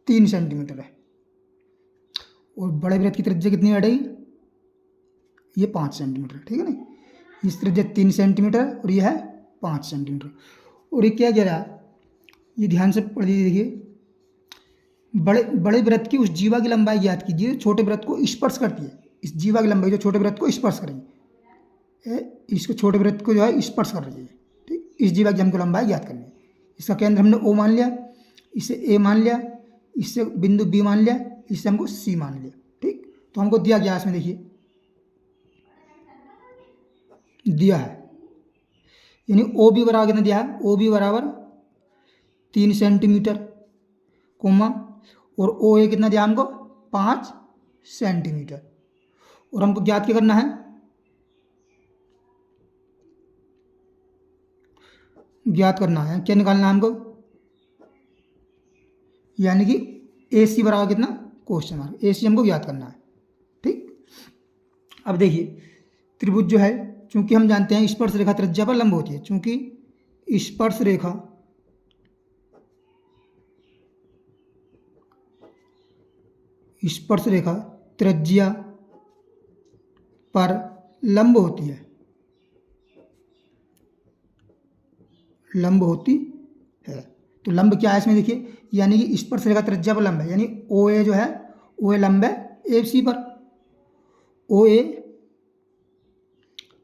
3 सेंटीमीटर है, और बड़े वृत्त की त्रिज्या कितनी है अढ़ाई, ये 5 सेंटीमीटर, ठीक है ना। इस त्रिज्या 3 सेंटीमीटर और ये है 5 सेंटीमीटर, और ये क्या कह रहा है, ये ध्यान से पढ़ लीजिए, देखिए बड़े वृत्त की उस जीवा की लंबाई ज्ञात कीजिए छोटे वृत्त को स्पर्श करती है। इस जीवा की लंबाई जो छोटे वृत्त को स्पर्श करेगी, इसको छोटे वृत्त को जो है स्पर्श कर रही है, ठीक। इस जीवा की हमको लंबाई ज्ञात करनी है। इसका केंद्र हमने O मान लिया, इसे A मान लिया, इससे बिंदु B मान लिया, इससे हमको C मान लिया, ठीक। तो हमको दिया गया इसमें, देखिए दिया है, यानी OB बराबर कितना दिया है, OB बराबर 3 सेंटीमीटर कोमा, और OA कितना दिया हमको 5 सेंटीमीटर, और हमको ज्ञात क्या करना है, ज्ञात करना है, क्या निकालना है हमको, यानी कि AC बराबर कितना क्वेश्चन मार्क, ए सी हमको ज्ञात करना है। ठीक, अब देखिए त्रिभुज जो है, चूंकि हम जानते हैं स्पर्श रेखा त्रिज्या पर लंब होती है, चूंकि स्पर्श रेखा त्रिज्या पर लंब होती है, लंब होती है। तो लंब क्या है इसमें देखिए, यानी कि स्पर्श रेखा त्रिज्या पर लंब है, यानी ओ ए जो है ओ ए लंब है ए सी पर, ओ ए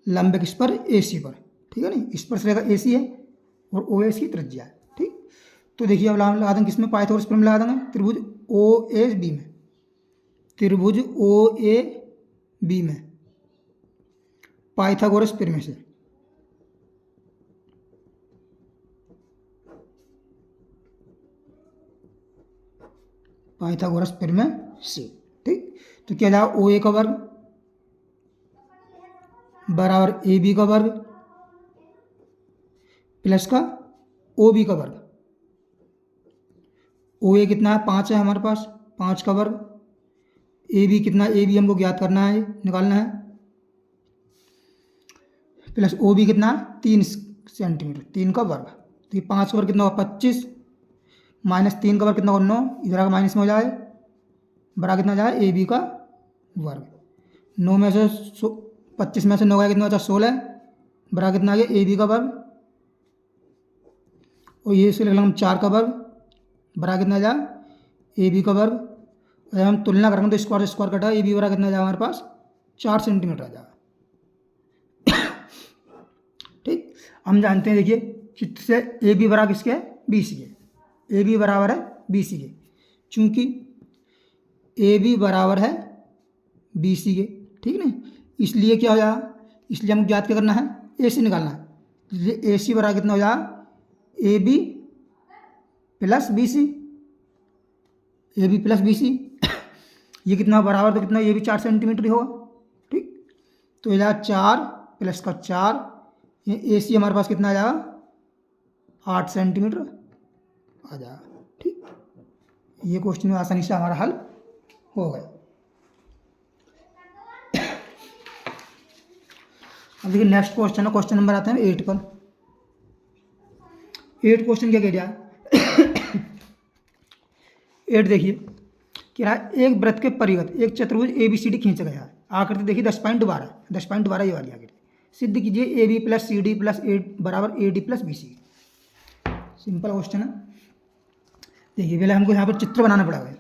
लंब है किस पर, ए सी पर। ठीक है नहीं, स्पर्श रेखा ए सी है और ओ ए इसकी त्रिज्या है। ठीक, तो देखिए अब लगा देंगे किसमें, पाइथागोरस प्रमेय लगा देंगे त्रिभुज ओ ए बी में, त्रिभुज ओ ए बी में पाइथागोरस प्रमेय से। पाइथागोरस प्रमेय से। ठीक, तो क्या जाएगा, ओ ए का वर्ग बराबर ए बी का वर्ग प्लस का ओ बी का वर्ग। ओ ए कितना है, 5 है हमारे पास, 5 का वर्ग, ए बी कितना, ए बी हमको ज्ञात करना है, निकालना है, प्लस ओ बी कितना, 3 सेंटीमीटर, 3 का वर्ग। तो ये 5 का वर्ग कितना होगा 25, माइनस 3 का वर्ग कितना होगा 9, इधर आकर माइनस में हो जाए, बड़ा कितना जाए ए बी का वर्ग। 9 में से 25 में से 9 गया कितना बचा 16, बड़ा कितना आ गया ए बी का वर्ग, और ये इसके हम 4 का वर्ग, बड़ा कितना जा ए बी का वर्ग। जब हम तुलना करेंगे तो स्क्वायर से स्क्वायर कटा, ए बी बड़ा कितना जाए हमारे पास 4 सेंटीमीटर आ जाएगा। ठीक, हम जानते हैं देखिए चित्र से ए बी बराबर किसके है, बी सी के, ए बी बराबर है बी सी के, चूंकि ए बी बराबर है बी सी के। ठीक नहीं, इसलिए क्या हो जाएगा, इसलिए हमको ज्ञात क्या करना है, ए सी निकालना है, इसलिए ए सी बराबर कितना हो जाएगा, A B plus B C, A B plus B C. ये कितना बराबर, तो कितना, ये भी 4 सेंटीमीटर ही होगा। ठीक, तो ये जाएगा 4 प्लस का 4, ये ए सी हमारे पास कितना आ जाएगा 8 सेंटीमीटर आ जाएगा। ठीक, ये क्वेश्चन में आसानी से हमारा हल हो गया। अब देखिए नेक्स्ट क्वेश्चन है, क्वेश्चन नंबर आते हैं 8 पर। 8 क्वेश्चन क्या कह रहा है 8 देखिए कि रहा एक वृत्त के परिगत एक चतुर्भुज ए बी सी डी खींचा गया है, आकृति देखिए 10.12, 10.12 ये वाली आकृति। सिद्ध कीजिए A B plus C D plus A बराबर A D plus B C. Simple question है। देखिए पहले हमको यहाँ पर चित्र बनाना पड़ेगा।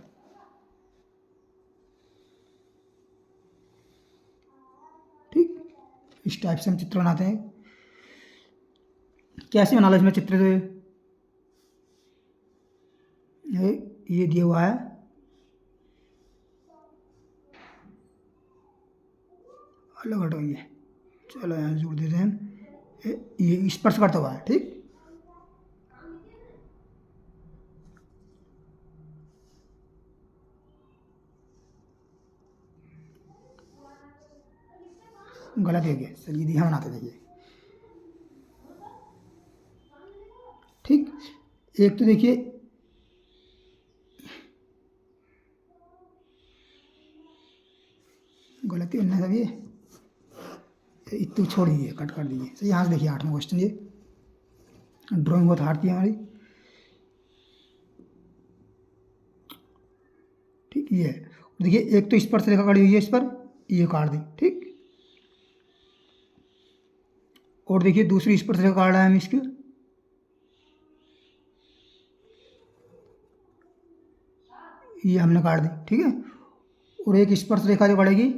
ठीक, इस टाइप से हम चित्र बनाते हैं। कैसे बना लो इसमें चित्र, तो ये दिया हुआ है, अलग हटाइए, चलो यहाँ जोड़ देते हैं, ये स्पर्श करता हुआ है। ठीक, गलत है क्या, चलिए ध्यान बनाते देखिए। ठीक, एक तो देखिए गलती है ना सब, ये इतनी छोड़ दीजिए, कट कर दीजिए। तो यहाँ से देखिए 8वां क्वेश्चन, ये ड्राइंग बहुत हार्ड थी हमारी। ठीक, ये है देखिए, एक तो स्पर्श रेखा काटी हुई है इस पर, ये काट दी। ठीक, और देखिए दूसरी स्पर्श रेखा काट रहे हैं हम इसकी, ये हमने काट दी। ठीक है, और एक स्पर्श रेखा जो काटेगी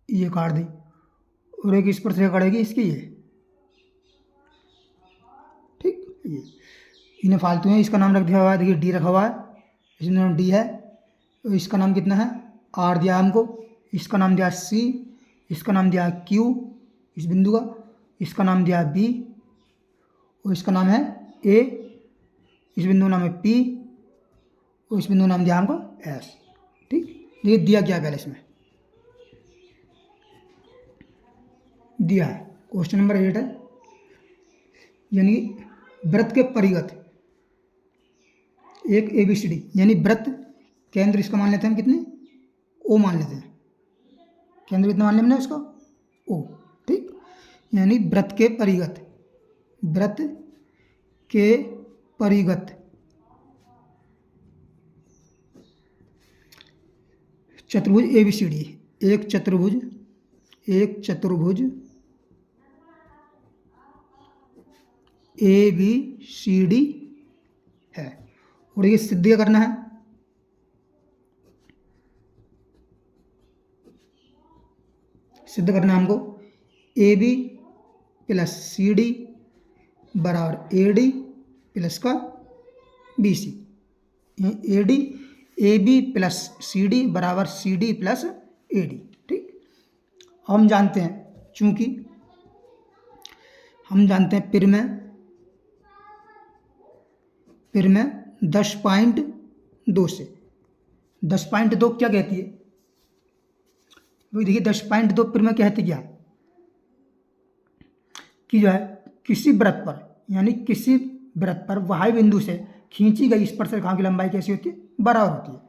ये काट दी, और एक स्पर्श रेखा काटेगी इसकी ये। ठीक, ये इन्हें फालतू है, इसका नाम रख दिया हुआ है, देखिए डी रखा हुआ है, इसमें नाम डी है, तो इसका नाम कितना है आर दिया हमको, इसका नाम दिया सी, इसका नाम दिया क्यू इस बिंदु का, इसका नाम दिया बी, और इसका नाम है ए, इस बिंदु का नाम है पी, और इस बिंदु का नाम दिया हमको एस। ठीक, देखिए दिया क्या पहले इसमें दिया है, क्वेश्चन नंबर 8 है, यानी वृत्त के परिगत एक ए बी सी डी, यानी वृत्त केंद्र इसका मान लेते हैं हम कितने, ओ मान लेते हैं, केंद्र कितना मान लिया हमने उसको, ओ। ठीक, यानी वृत्त के परिगत, वृत्त के परिगत चतुर्भुज ए बी सी डी, एक चतुर्भुज ए बी सी डी है। और ये सिद्ध क्या करना है, सिद्ध करना है हमको A B plus C D बराबर ए डी प्लस का B C, A D A B plus C D बराबर C D plus A D. ठीक, हम जानते हैं, चूंकि हम जानते हैं पिर में 10.2 से 10.2 क्या कहती है, वही देखिए 10.2 पिर में कहती क्या है कि जो है किसी वृत्त पर, यानी किसी वृत्त पर वाह्य बिंदु से खींची गई स्पर्श रेखाओं की लंबाई कैसी होती है, बराबर होती है।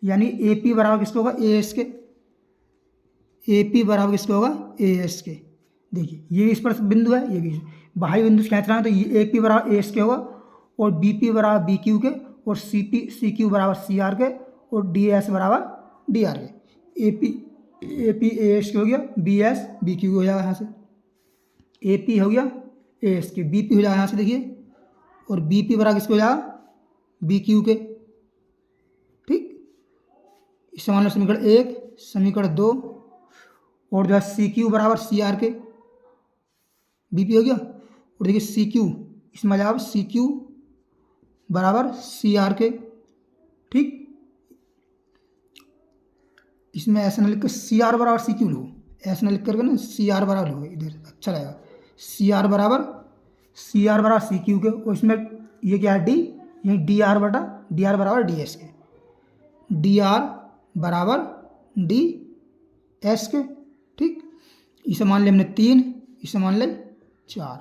यानी ए पी बराबर किसको होगा, ए एस के, ए पी बराबर किसको होगा, ए एस के। देखिए ये स्पर्श बिंदु है, ये भी बाह्य बिंदु से खींच रहा है, तो ये ए पी बराबर ए एस के होगा, और बी पी बराबर बी क्यू के, और सी क्यू बराबर सी आर के, और डी एस बराबर डी आर के। ए पी ए एस के हो गया, बी एस बी क्यू हो जाएगा यहाँ से, ए पी हो गया ए एस के, बी पी हो जाएगा यहाँ से देखिए, और बी पी बराबर किसको हो जाएगा, बी क्यू के। ठीक, इसे मान लो समीकरण 1, समीकरण 2, और जो है सी क्यू बराबर सी आर के, बी पी हो गया, और देखिए सी क्यू, इसमें आ जाएगा सी क्यू बराबर सी आर के। ठीक, इसमें ऐसा ना लिख कर सी आर बराबर सी क्यू लो, ऐसा ना लिख करके ना सी आर बराबर लो, इधर अच्छा रहेगा, सी आर बराबर सी क्यू के, और इसमें ये क्या है डी, ये डी आर बराबर डी एस के, डी आर बराबर डी एस के। ठीक, इसे मान ले हमने 3, इसे मान ले 4।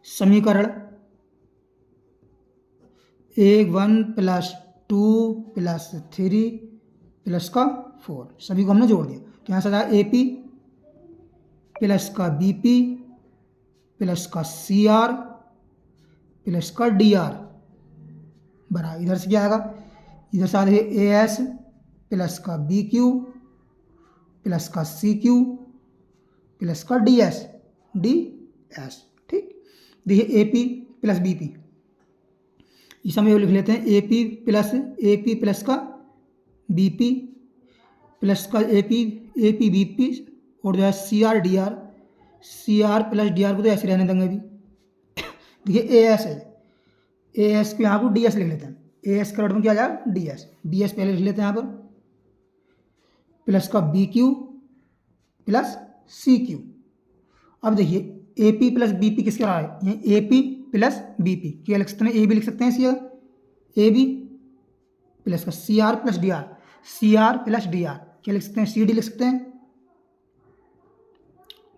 समीकरण 1 प्लस 2 प्लस 3 प्लस का 4 सभी को हमने जोड़ दिया, तो यहाँ से आया ए पी प्लस का बी पी प्लस का सी आर प्लस का डी आर बराबर, इधर से क्या आएगा, इधर से आ रही है ए एस प्लस का बी क्यू प्लस का सी क्यू प्लस का डी एस। ठीक, देखिए A P plus B P, इस समय लिख लेते हैं ए पी प्लस का बी पी प्लस का ए पी बी पी, और जो है C R plus D R को तो ऐसे रहने देंगे अभी। देखिए ए एस है, ए एस को यहाँ को डी एस लिख लेते हैं, ए एस करेक्ट में क्या आ जाएगा, डी एस पहले लिख लेते हैं यहाँ पर, प्लस का B Q plus C Q. अब देखिए A P plus B P किसके रहा है, ये A P plus B P क्या लिख सकते हैं, ए बी लिख सकते हैं, ए बी प्लस का C R plus D R क्या लिख सकते हैं, सी डी लिख सकते हैं,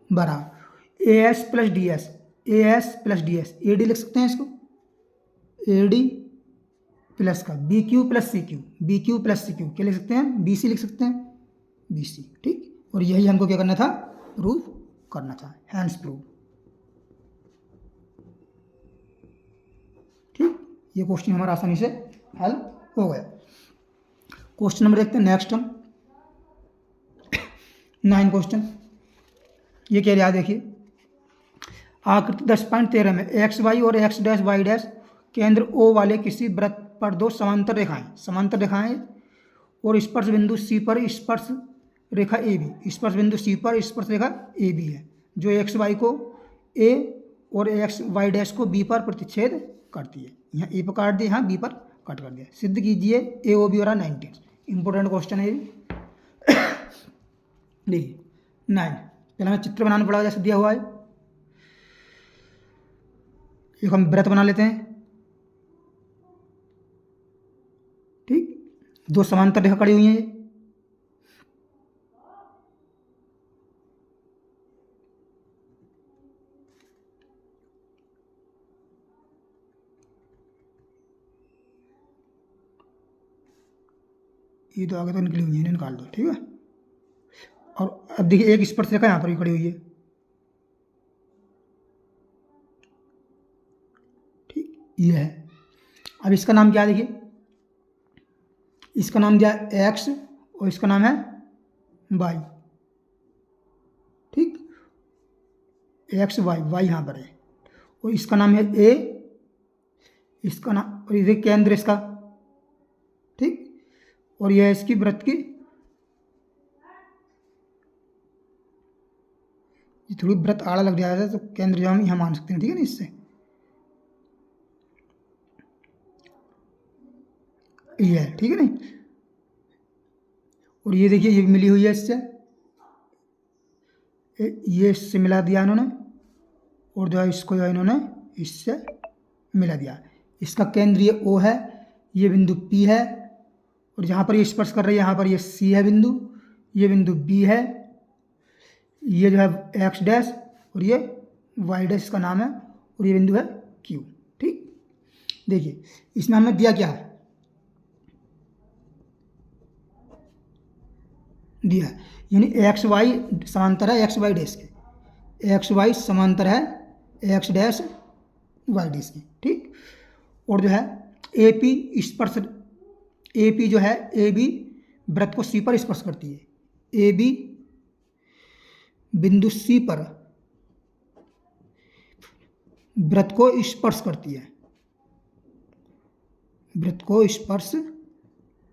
बराबर A S plus D S A D लिख सकते हैं इसको, ए डी प्लस का B Q plus C Q क्या लिख सकते हैं, बी सी लिख सकते हैं, बी सी। ठीक, और यही हमको क्या करना था, प्रूव करना था, हैंड्स प्रूव। ठीक, ये क्वेश्चन हमारा आसानी से हल हो गया। क्वेश्चन नंबर देखते हैं, नेक्स्ट हम 9 क्वेश्चन, ये कह रहा है देखिए, आकृति 10.13 में एक्स वाई और एक्स डैश वाई डैश केंद्र ओ वाले किसी वृत्त पर 2 समांतर रेखाएं और स्पर्श बिंदु सी पर स्पर्श रेखा ए बी, स्पर्श बिंदु सी पर स्पर्श रेखा ए बी है, जो एक्स वाई को ए और एक्स वाई डैश को बी पर प्रतिच्छेद करती है। यहाँ ए पर काट दिया, यहाँ बी पर कट कर दिया। सिद्ध कीजिए ए ओ बी और 19। इंपॉर्टेंट क्वेश्चन है ये। देखिए 9, पहले हमें चित्र बनाना पड़ा, जैसे दिया हुआ है। एक हम वृत्त बना लेते हैं। ठीक, 2 समांतर रेखा खड़ी हुई हैं ये। ये तो आगे तो निकली हुई है, इन्हें निकाल दो, ठीक है। और अब देखिए एक स्पर्श रेखा यहाँ पर भी खड़ी हुई है, ठीक, ये है। अब इसका नाम क्या है, देखिए इसका नाम दिया है एक्स और इसका नाम है वाई, ठीक, एक्स वाई, वाई यहाँ पर है, और इसका नाम है ए, इसका नाम, और ये केंद्र इसका, ठीक, और यह है इसकी वृत्त की, ये थोड़ी वृत्त आड़ा लग जाएगा तो केंद्र जो हम यहाँ मान सकते हैं, ठीक है ना, इससे ये है, ठीक है नहीं। और ये देखिए ये मिली हुई है इससे, ये इससे मिला दिया इन्होंने, और जो है इसको जो है इन्होंने इससे मिला दिया। इसका केंद्र ये O है, ये बिंदु P है, और जहाँ पर ये स्पर्श कर रही है यहाँ पर ये C है बिंदु, ये बिंदु B है, ये जो है एक्स डैश और ये वाई डैश इसका नाम है, और ये बिंदु है Q, ठीक। देखिए इसमें हमें दिया क्या है, दिया है यानी एक्स वाई समांतर है एक्स वाई डैश के, एक्स वाई समांतर है एक्स डैश वाई डैश के, ठीक। और जो है ए पी स्पर्श, ए पी जो है ए बी वृत्त को सी पर स्पर्श करती है, ए बी बिंदु सी पर वृत्त को स्पर्श करती है, वृत्त को स्पर्श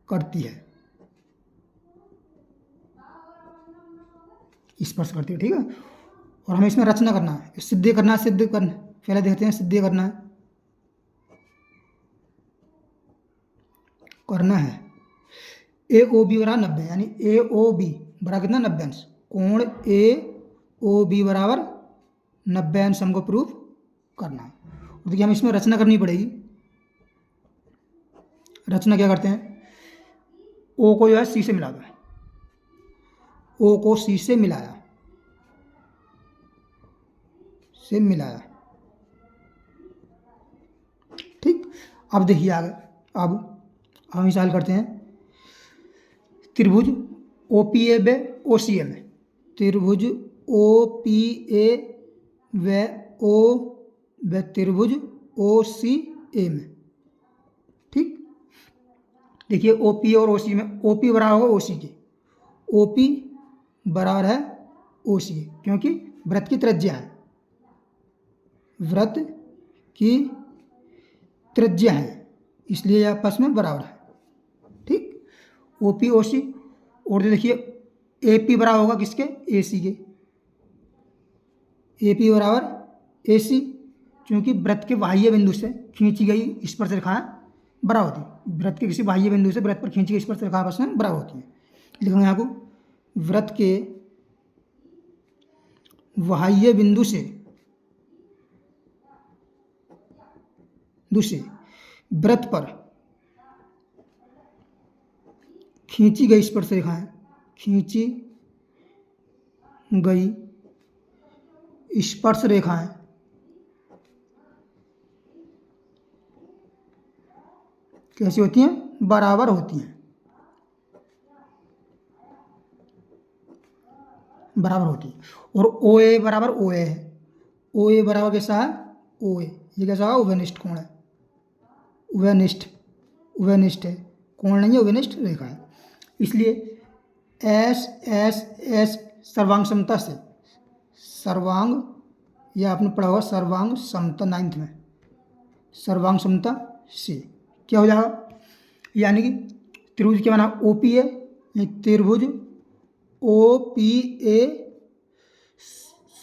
करती है, स्पर्श करती है, ठीक है। और हमें इसमें रचना करना है, सिद्ध करना है, सिद्ध करना, पहले देखते हैं सिद्ध करना है, ए ओ बी बराबर 90, यानी ए ओ बी बराबर कितना 90 अंश, कोण ए ओ बी बराबर 90 अंश हमको प्रूफ करना है। और देखिए हमें इसमें रचना करनी पड़ेगी। रचना क्या करते हैं, ओ को जो है सी से मिला दो, ओ को सी से मिलाया, ठीक। अब देखिए आगे, अब हम मिसाल करते हैं, त्रिभुज ओ पी ए व ओ सी ए में, त्रिभुज ओ पी ए व ओ व त्रिभुज ओ सी ए में, ठीक। देखिए ओ पी और ओ सी में, ओ पी बराबर होगा ओ सी के, ओ पी बराबर है ओ सी, क्योंकि वृत्त की त्रिज्या है, वृत्त की त्रिज्या है, इसलिए यह आपस में बराबर है, ठीक। ओ पी ओ सी, और देखिए ए पी बराबर होगा किसके, ए सी के, ए पी बराबर ए सी, क्योंकि वृत्त के बाह्य बिंदु से खींची गई स्पर्श रेखाएं बराबर होती है, वृत्त के किसी बाह्य बिंदु से वृत्त पर खींची गई स्पर्श रेखा आपस में बराबर होती है। लिखेंगे यहाँ को, वृत्त के बाह्य बिंदु से वृत्त पर खींची गई स्पर्श रेखाएं, खींची गई स्पर्श रेखाएं कैसी होती हैं, बराबर होती हैं, बराबर होती है। और ओ ए बराबर ओ ए है, ओ ए बराबर कैसा है ओ ए, ये कैसा होगा उभयनिष्ठ कोण है, उभयनिष्ठ है, कोण नहीं है, उभयनिष्ठ रेखा है, इसलिए एस एस एस सर्वांग समता से, सर्वांग, यह आपने पढ़ा होगा सर्वांग समता 9th में, सर्वांग समता से क्या हो जाएगा, यानी कि त्रिभुज क्या बना ओ पी ए, त्रिभुज ओ पी ए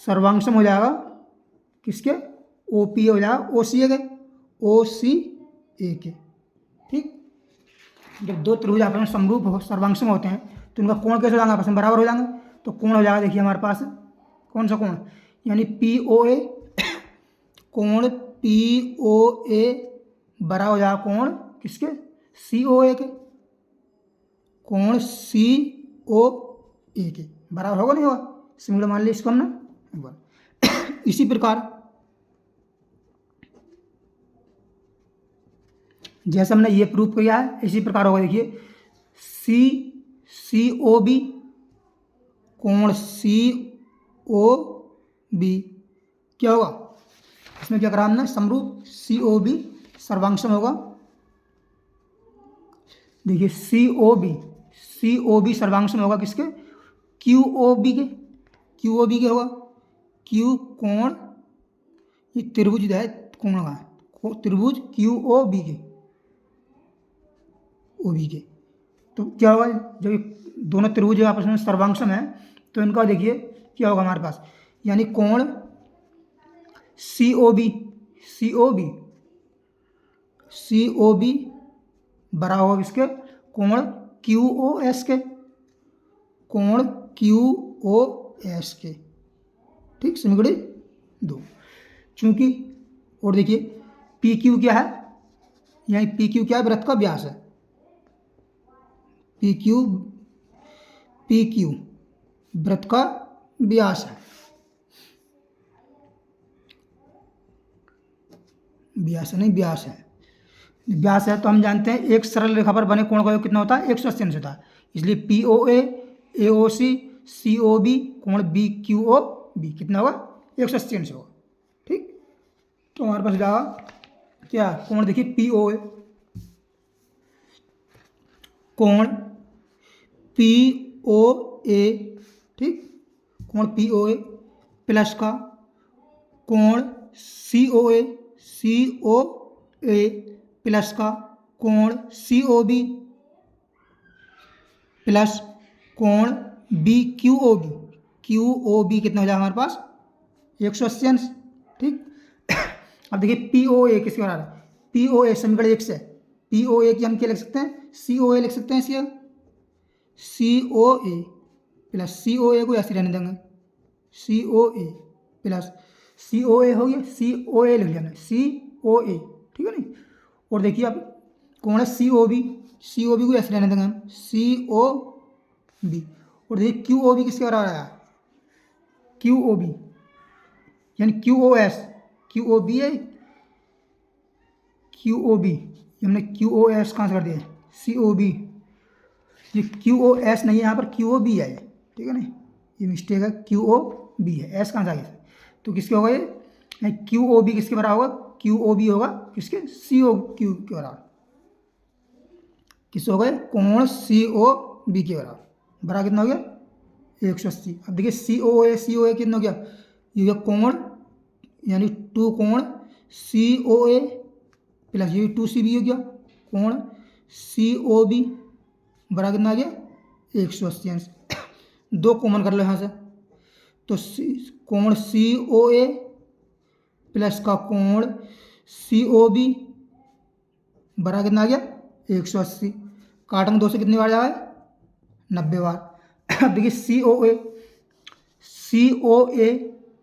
सर्वांगसम हो जाएगा किसके, ओ पी ए हो जाएगा ओ सी ए के, ओ सी ए के, ठीक। जब दो त्रिभुज आपस में समरूप हो, सर्वांगसम होते हैं, तो उनका कोण कैसे हो जाएगा, आपस में बराबर हो जाएंगे, तो कोण हो जाएगा, देखिए हमारे पास कौन सा कोण, यानी पी ओ ए, कोण पी ओ ए बराबर हो जाएगा कोण किसके, सी ओ ए के, कोण सी ओ ए के बराबर होगा नहीं होगा, सिमिलर मान लिया इसको हमने। इसी प्रकार जैसे हमने ये प्रूफ किया है, इसी प्रकार होगा, देखिए COB, कोण COB क्या होगा, इसमें क्या करा हमने, समरूप COB सर्वांग सम होगा। देखिए COB सर्वांग सम होगा किसके, QOB के। QOB के होगा, Q कोण, ये त्रिभुज है कोण का, त्रिभुज QOB के, OB के। तो क्या होगा, जब ये दोनों त्रिभुज आपस में सर्वांग सम है तो इनका देखिए क्या होगा हमारे पास, यानी कोण COB बराबर होगा किसके, कोण QOS के, कोण QOS के। ठीक, समीकरण 2। चूंकि और देखिए PQ क्या है, यानी PQ क्या है, वृत्त का व्यास है। PQ वृत्त का व्यास है, व्यास है। तो हम जानते हैं एक सरल रेखा पर बने कोण का योग कितना होता है, 180 अंश होता है। इसलिए POA AOC COB कोण BQOB कितना होगा, 180 अंश होगा। ठीक, तो हमारे पास जाएगा क्या, कोण देखिए POA, कोण POA, ठीक, कोण POA प्लस का कोण COA प्लस का कोण COB प्लस कोण QOB कितना हो जाएगा हमारे पास, 180 अंश। ठीक, अब देखिए POA किसके बराबर है, POA समीकरण 1 से POA की हम क्या लिख सकते हैं, COA लिख सकते हैं। COA प्लस COA को ऐसे रहने देंगे, COA प्लस COA हो गया, COA लिख लेना, COA, ठीक है नहीं। और देखिए अब कौन है COB को ऐसे रहने देंगे हम, COB। और देखिए QOB किसके बराबर आया, QOB यानी QOS, QOB है, QOB हमने QOS कहाँ से कर दिया, COB, ये QOS नहीं है यहाँ पर, QOB है, ठीक है ना, ये मिस्टेक है, QOB है, S कहाँ से आ गया। तो किसके होगा ये, QOB किसके बराबर होगा, QOB होगा किसके, COQ के बराबर। किस हो गए, कोण COB के बराबर कितना हो गया, 180। अब देखिए COA कितना हो गया, ये हो गया कोण, यानी 2 कोण COA प्लस ये 2CB हो गया, कोण COB बराबर कितना आ गया, 180 अंश। 2 कॉमन कर लो यहाँ से, तो कोण COA प्लस का कोण COB बराबर कितना आ गया, 180। काटेंगे 2 से कितनी बार जाए, 90 बार। अब देखिए COA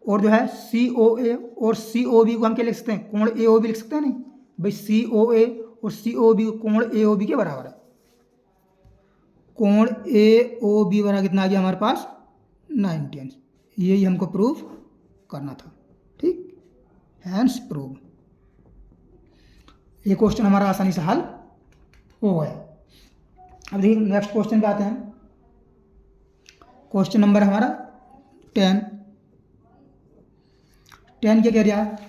और जो है COA और COB को हम क्या लिख सकते हैं, कोण AOB लिख सकते हैं नहीं भाई, COA और COB कोण AOB के बराबर है। कोण AOB बराबर कितना आ गया हमारे पास, 90 अंश। यही हमको प्रूव करना था। ठीक, हैंस प्रूव। ये क्वेश्चन हमारा आसानी से हल हो गया। अब देखिए नेक्स्ट क्वेश्चन पे आते हैं। क्वेश्चन नंबर हमारा 10 क्या कह रहा है,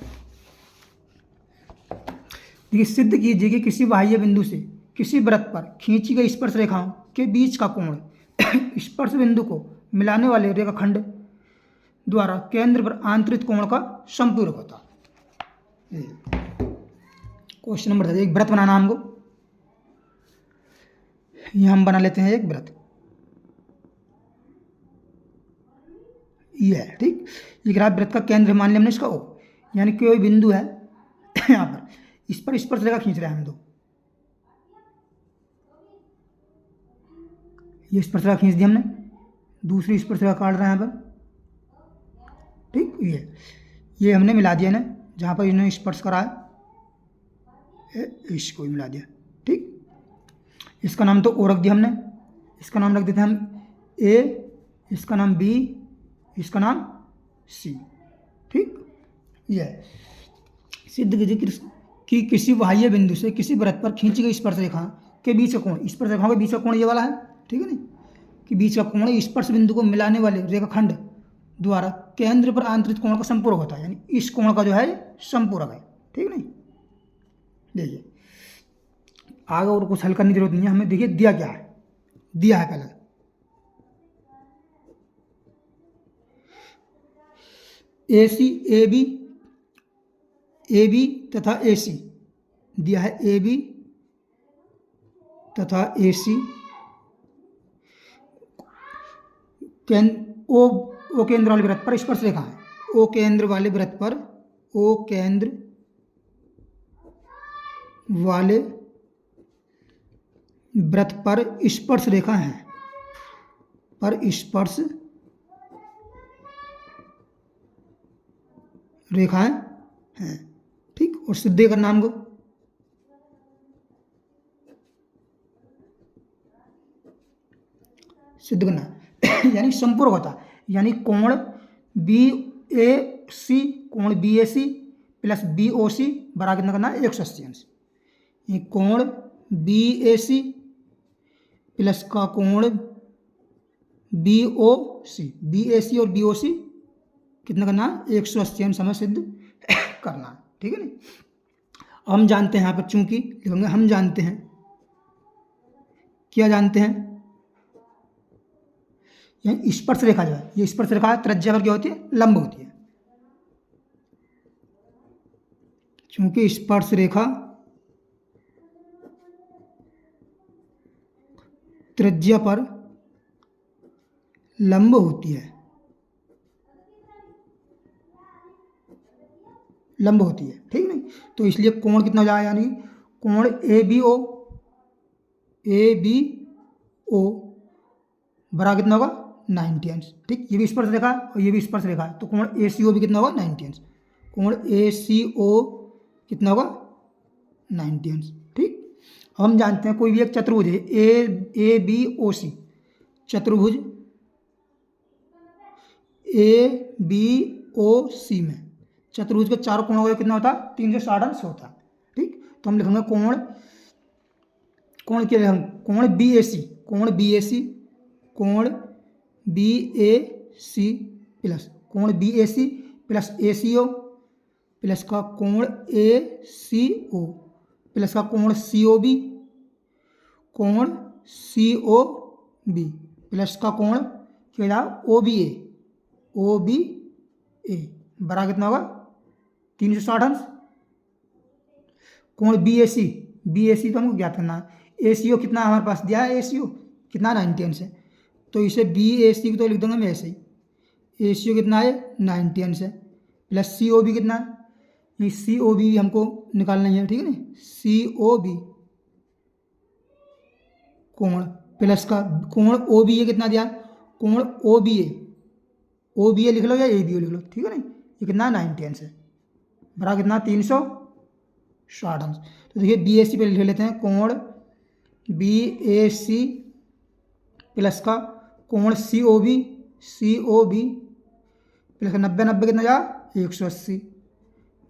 देखिए सिद्ध कीजिए कि किसी बाह्य बिंदु से किसी वृत्त पर खींची गई स्पर्श रेखाओं के बीच का कोण स्पर्श बिंदु को मिलाने वाले रेखाखंड द्वारा केंद्र पर आंतरिक कोण का समपूरक होता है। क्वेश्चन नंबर 10, एक वृत्त बनाना हमको, ये हम बना लेते हैं एक वृत्त, ये है। ठीक, ये ग्राफ वृत्त का केंद्र मान लिया हमने इसका O, यानी कोई बिंदु है यहाँ पर, इस पर स्पर्श रेखा खींच रहे हैं हम दो, ये स्पर्श रेखा खींच दी हमने, दूसरी स्पर्श रेखा काट रहे हैं यहाँ पर। ठीक, ये हमने मिला दिया ना, जहाँ पर इन्होंने स्पर्श करा है इसको मिला दिया। ठीक, इसका नाम तो O रख दिया हमने, इसका नाम रख देते हम A, इसका नाम B, इसका नाम C। ठीक, यह सिद्ध कीजिए कि किसी बाह्य बिंदु से किसी वृत्त पर खींची गई स्पर्श रेखा के बीच का कोण, स्पर्श रेखाओं के बीच का कोण ये वाला है, ठीक है ना, कि बीच का कोण स्पर्श बिंदु को मिलाने वाले रेखाखंड द्वारा केंद्र पर आंतरिक कोण का संपूरक होता है, यानी इस कोण का जो है संपूरक है, ठीक है नहीं। देखिए आगे और कुछ हल करने की जरूरत नहीं है हमें। देखिए दिया क्या है, दिया है पहले ए बी तथा ए सी दिया है, ए बी तथा ए सी ओ केंद्र वाले वृत्त पर स्पर्श रेखा है, ओ केंद्र वाले वृत्त पर, ओ केंद्र वाले वृत्त पर स्पर्श रेखा है, पर स्पर्श रेखाएं हैं, ठीक। और सिद्ध करना हमको, सिद्ध करना यानी संपूरक होता है, यानी कोण बी ए सी, कोण बी ए सी प्लस बी ओ सी बराबर कितना करना है 180 अंश। ये कोण बी ए सी प्लस का कोण बी ओ सी, बी ए सी और बी ओ सी कितना करना है 180 अंश हमें सिद्ध करना है, ठीक है ना। हम जानते हैं यहाँ पर चूंकि लिखेंगे, हम जानते हैं, क्या जानते हैं, यानी स्पर्श रेखा जो है, ये स्पर्श रेखा त्रिज्या पर क्या होती है, लंब होती है। चूंकि स्पर्श रेखा त्रिज्या पर लंब होती है, लंब होती है, ठीक नहीं। तो इसलिए कोण कितना हो जाएगा, यानी कोण ए बी ओ बराबर कितना होगा 90 अंश, ठीक। ये भी स्पर्श रेखा है और ये भी स्पर्श रेखा है, तो कोण ए सी ओ भी कितना होगा 90 अंश, कोण ए सी ओ कितना होगा 90 अंश, ठीक। हम जानते हैं कोई भी एक चतुर्भुज है ए बी ओ सी, चतुर्भुज ए बी ओ सी में चतुर्भुज के चारों कोणों का कितना होता है 360 अंश होता है, ठीक। तो हम लिखेंगे कोण, कोण के लिए हम कोण बी ए सी, कोण बी ए सी, कोण बी ए सी प्लस कोण बी ए सी प्लस ए सी ओ प्लस का कोण ए सी ओ प्लस का कोण सी ओ बी, कोण सी ओ बी प्लस का कोण क्या ओ बी ए बराबर कितना होगा 360 अंश। कोण बी ए सी तो हमको ज्ञात करना है, ए सी ओ कितना हमारे पास दिया है, ए सी ओ कितना 90 अंश है, तो इसे बी ए सी तो लिख दूंगा मैं ऐसे ही, ए सी ओ कितना है 90 अंश है, प्लस सी ओ बी कितना है, ये सी ओ बी हमको निकालना ही है, ठीक है ना, सी ओ बी कोण प्लस का कोण ओ बी ए कितना दिया, कोण ओ बी ए लिख लो या ए बी ओ लिख लो, ठीक है ना, ये कितना 90 अंश है, बराबर कितना 360 अंश। तो देखिए बी ए सी पे लिख लेते हैं, कोण बी ए सी प्लस का कोण सी ओ बी प्लस का 90 कितना जा 180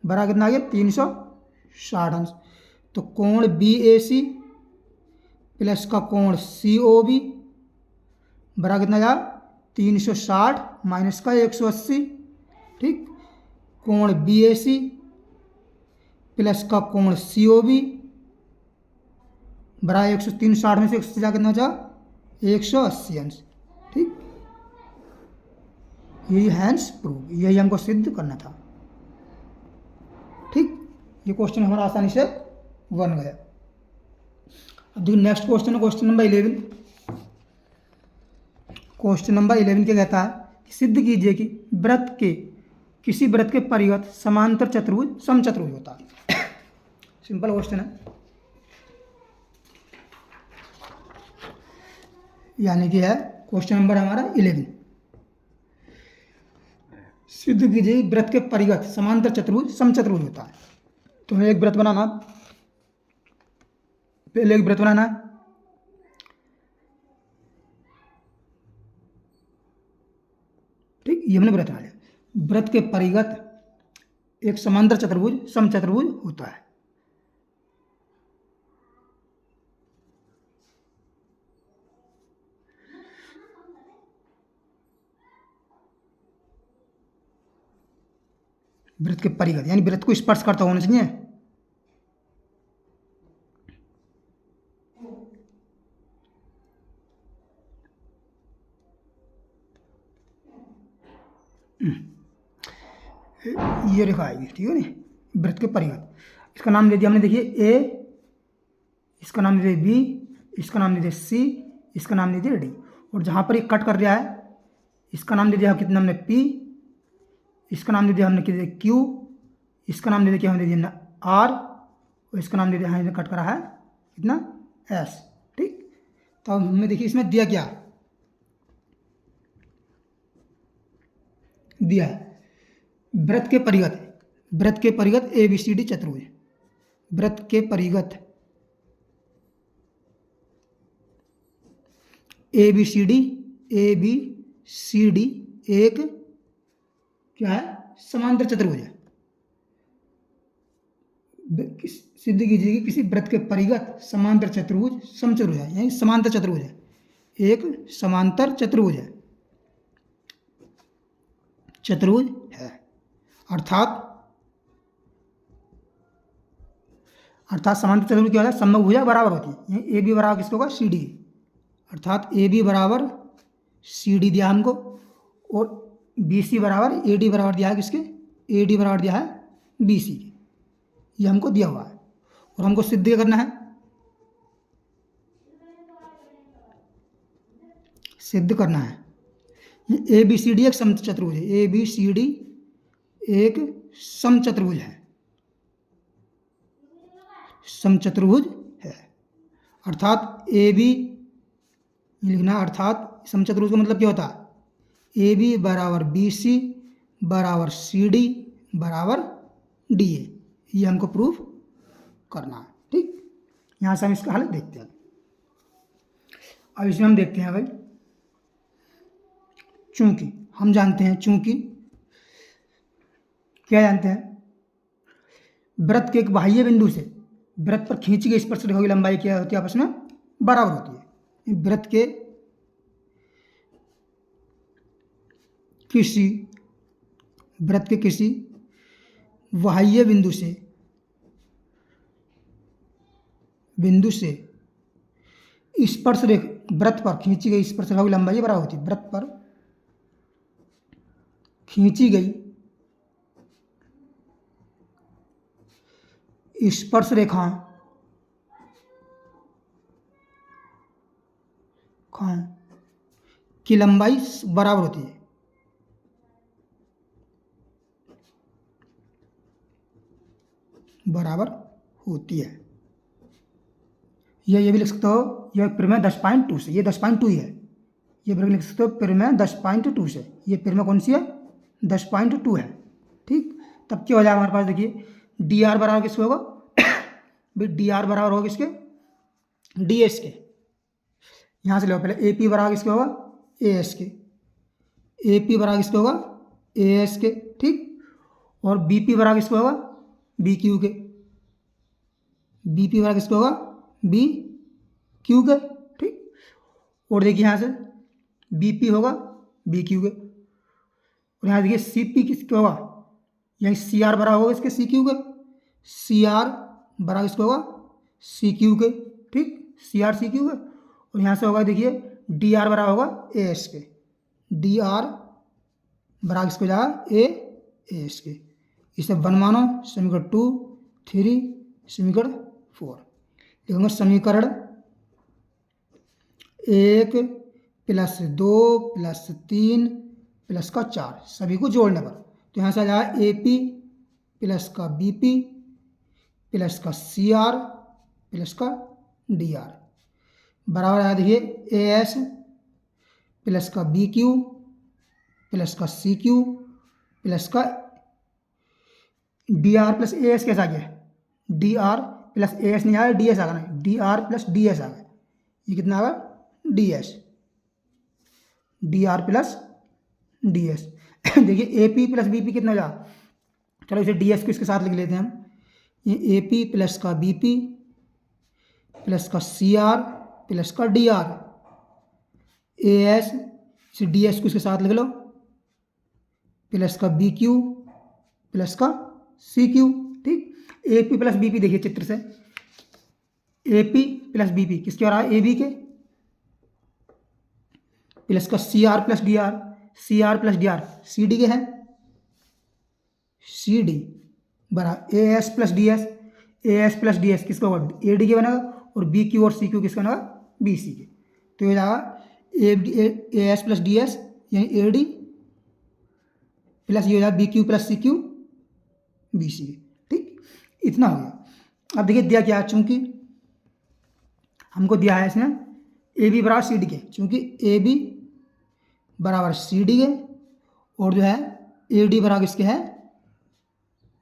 बराबर कितना आ गया 360 अंश। तो कोण बी ए सी प्लस का कोण सी ओ बी बराबर कितना जा 360 माइनस का 180, ठीक। कोण बी ए सी प्लस का कोण सी ओ बी बराबर 360 में से 180 जा कितना जा 180 अंश, ठीक। यही हैंस प्रूव, यही हमको सिद्ध करना था, ठीक। ये क्वेश्चन हमारा आसानी से बन गया। अब देखिए नेक्स्ट क्वेश्चन है क्वेश्चन नंबर 11। क्वेश्चन नंबर 11 क्या कहता है, सिद्ध कीजिए कि वृत्त के किसी वृत्त के परिगत समांतर चतुर्भुज समचतुर्भुज होता है। सिंपल क्वेश्चन है, यानी कि है क्वेश्चन नंबर हमारा 11। सिद्ध कीजिए वृत्त के परिगत समांतर चतुर्भुज समचतुर्भुज होता है। तो हमें एक वृत्त बनाना, पहले एक वृत्त बनाना, ठीक। ये हमने वृत्त बना लिया। वृत्त के परिगत एक समांतर चतुर्भुज समचतुर्भुज होता है। वृत्त के परिगत यानी वृत्त को स्पर्श करता होना चाहिए। ये रेखा आएगी, ठीक है ना, वृत्त के परिगत। इसका नाम दे दिया हमने, देखिए ए, इसका नाम दे दिया बी, इसका नाम दे दिया सी, इसका नाम दे दिया डी। और जहाँ पर ये कट कर रहा है इसका नाम दे दिया कितना हमने पी, इसका नाम दे दिया हमने कितना क्यू, इसका नाम दे दिया हमने दिया आर, और इसका नाम दे दिया हमने कट करा है कितना एस। ठीक, तो हमने देखिए इसमें दिया क्या दिया है, वृत्त के परिगत, वृत्त के परिगत ए बी सी डी चतुर्भुज, वृत्त के परिगत A B C D, A B C D एक क्या है समांतर चतुर्भुज है। सिद्ध कीजिए कि किसी वृत्त के परिगत समांतर चतुर्भुज समचतुर्भुज है, यानी समांतर चतुर्भुज है, एक समांतर चतुर्भुज है, चतुर्भुज है। अर्थात समांतर चतुर्भुज क्या होता है, समभुजा बराबर होती है, यानी ए बी बराबर किसको होगा सी डी, अर्थात ए बी बराबर सी डी दिया हमको, और बी सी बराबर ए डी बराबर दिया है किसके, ए डी बराबर दिया है बी सी, ये हमको दिया हुआ है और हमको सिद्ध करना है, सिद्ध करना है। ये ए बी सी डी एक समचतुर्भुज है, ए बी सी डी एक समचतुर्भुज है, समचतुर्भुज है। अर्थात ए बी लिखना, अर्थात समचतुर्भुज का मतलब क्या होता है, ए बी बराबर बी सी बराबर सी डी बराबर डी ए, ये हमको प्रूफ करना है। ठीक, यहाँ से हम इसका हल देखते हैं। अब इसमें हम देखते हैं भाई, चूंकि हम जानते हैं, चूंकि क्या जानते हैं, वृत्त के एक बाह्य बिंदु से वृत्त पर खींची गई स्पर्श रेखा की लंबाई क्या होती है, आपस में बराबर होती है। वृत्त के किसी बाह्य बिंदु से स्पर्श रेखा, वृत्त पर खींची गई स्पर्श रेखा की लंबाई बराबर होती है। वृत्त पर खींची गई स्पर्श रेखा की लंबाई बराबर होती है, बराबर होती है। ये भी लिख सकते हो, यह प्रमेय 10.2 से, ये 10.2 ही है, ये प्रमेय लिख सकते हो प्रमेय 10.2 से, ये प्रमेय कौन सी है 10.2 है। ठीक, तब क्या हो जाएगा हमारे पास, देखिए डी आर बराबर किसको होगा भाई, डी आर बराबर होगा किसके, डी एस के। यहाँ से लो पहले, ए पी बराबर किसके होगा, ए एस के, ए पी बराबर किसके होगा, ए एस के। ठीक, और बी पी बराबर किसके होगा, बी क्यू के, बी पी बराबर किसके होगा, बी क्यू के। ठीक, और देखिए यहाँ से बी पी होगा बी क्यू के, और यहाँ देखिए सी पी किसके होगा, यहीं सी आर बराबर होगा इसके सी क्यू के, सी आर बराबर किसके होगा, सी क्यू के। ठीक, सी आर सी क्यू के, और यहाँ से होगा देखिए डी आर बराबर होगा ए एस के, डी आर बराबर किसको जाएगा ए एस के। इसे वन मानो, समीकरण 2, 3, समीकरण 4 लिखूंगा। समीकरण 1 प्लस 2 प्लस 3 प्लस का 4 सभी को जोड़ने पर, तो यहाँ से आ जाएगा ए पी प्लस का बी पी प्लस का सी आर प्लस का डी आर बराबर आया देखिए ए एस प्लस का बी क्यू प्लस का सी क्यू प्लस का D R plus A S कैसा आ गया, D R plus A S नहीं आया, डी एस आ गया, D R plus D S आ गया। ये कितना आ गया, D S, D R plus D S. देखिए A P plus B P कितना हो जाएगा, चलो इसे डी एस को इसके साथ लिख लेते हैं हम। ये ए पी प्लस का बी पी प्लस का सी आर प्लस का D R, A S D S को इसके साथ लिख लो, प्लस का बी क्यू प्लस का सी क्यू। ठीक, A P plus B P, देखिए चित्र से, A P plus B P किसके हो रहा है, ए बी के, प्लस का C R plus D R, C R plus D R C D के है, सी डी बरा ए एस प्लस डी एस, ए एस प्लस डी एस किसका होगा, ए डी के बनेगा, और बी क्यू और सी क्यू किसका बनेगा, बी सी के। तो ये जाएगा A S plus D S यानी ए डी प्लस ये हो जाएगा B Q plus C Q B C के। ठीक, इतना हो गया। अब देखिए दिया क्या है, चूंकि हमको दिया है इसमें ए बी बराबर सी डी के, चूंकि ए बी बराबर सी डी के और जो है ए डी बराबर किसके है,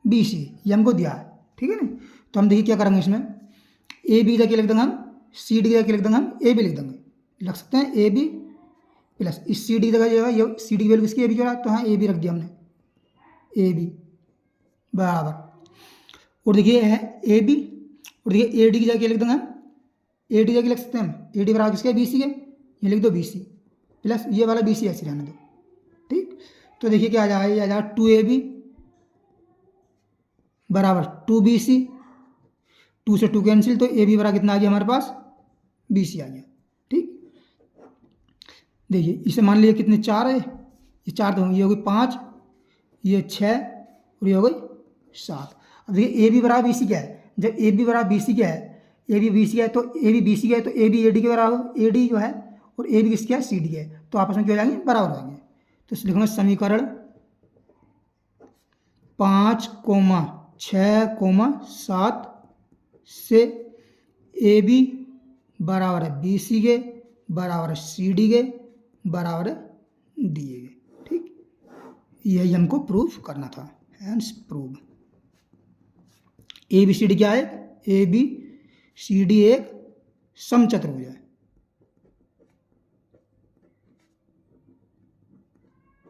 बी सी, ये हमको दिया है। ठीक है ना, तो हम देखिए क्या करेंगे इसमें, ए बी की जगह लिख देंगे हम, सी डी की जगह लिख देंगे हम, ए बी लिख देंगे, लग सकते हैं ए बी प्लस इस सी डी की जगह जो है, ये सी डी की वैल्यू किसकी, ए बी की है, तो हाँ ए बी रख दिया हमने, ए बी बराबर, और देखिए है ए बी, और देखिए ए डी की जगह लिख देंगे हम, ए डी की जगह लिख सकते हैं हम, ए डी बराबर किसके, बी सी के, ये लिख दो बी सी प्लस ये वाला बी सी ऐसे रहने दो। ठीक, तो देखिए क्या आ जाएगा, ये आ जाएगा 2ab बराबर 2bc, 2 से 2 कैंसिल, तो ए बी बराबर कितना आ गया हमारे पास, बी सी आ गया। ठीक, देखिए इसे मान लीजिए कितने, 4 है, ये 4 तो ये हो गई 5, ये 6 और ये हो गई 7। अब देखिए ए बी बराबर बी सी क्या है, जब ए बी बराबर बी सी क्या है, ए बी बी सी है, तो ए बी बी सी है, तो ए बी ए डी के बराबर, ए डी जो है और ए बी किसके है, सी डी है, तो आपस में क्या हो जाएंगे, बराबर हो जाएंगे। तो इसे लिखूंगा समीकरण 5,6,7 से ए बी बराबर है बी सी के बराबर है सी डी के बराबर है डी ए के। ठीक, यही हमको प्रूफ करना था, hence prove. A B C D क्या है, ए बी सी डी एक समचतुर्भुज है,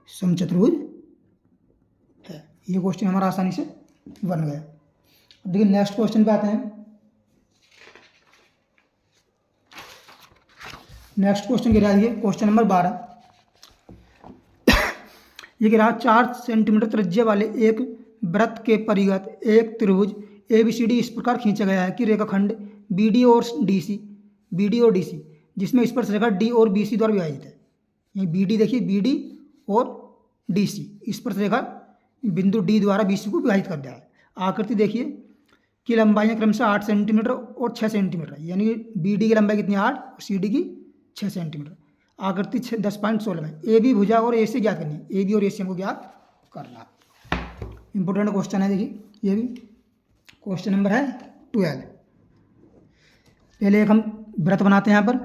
समचतुर्भुज है। ये क्वेश्चन हमारा आसानी से बन गया। अब देखिए नेक्स्ट क्वेश्चन पे आते हैं। नेक्स्ट क्वेश्चन कह रहा है, क्वेश्चन नंबर 12। ये कह रहा है 4 सेंटीमीटर त्रिज्या वाले एक वृत्त के परिगत एक त्रिभुज ए बी सी डी इस प्रकार खींचा गया है कि रेखाखंड बी डी और डी सी, जिसमें स्पर्शरेखा डी और बी सी द्वारा विभाजित है। ये बी डी देखिए, बी डी और डी सी स्पर्शरेखा बिंदु डी द्वारा बी सी को विभाजित कर दिया है। आकृति देखिए कि लंबाई क्रमशः 8 सेंटीमीटर और 6 सेंटीमीटर है, यानी बी डी की लंबाई कितनी 8 और सी डी की 6 सेंटीमीटर। आकृति 10.16 में ए बी भुजा और ए सी ज्ञात करनी है, ए बी और ए सी हमको ज्ञात करना। इंपॉर्टेंट क्वेश्चन है, देखिए ये भी क्वेश्चन नंबर है 12। पहले एक हम वृत्त बनाते हैं यहाँ पर।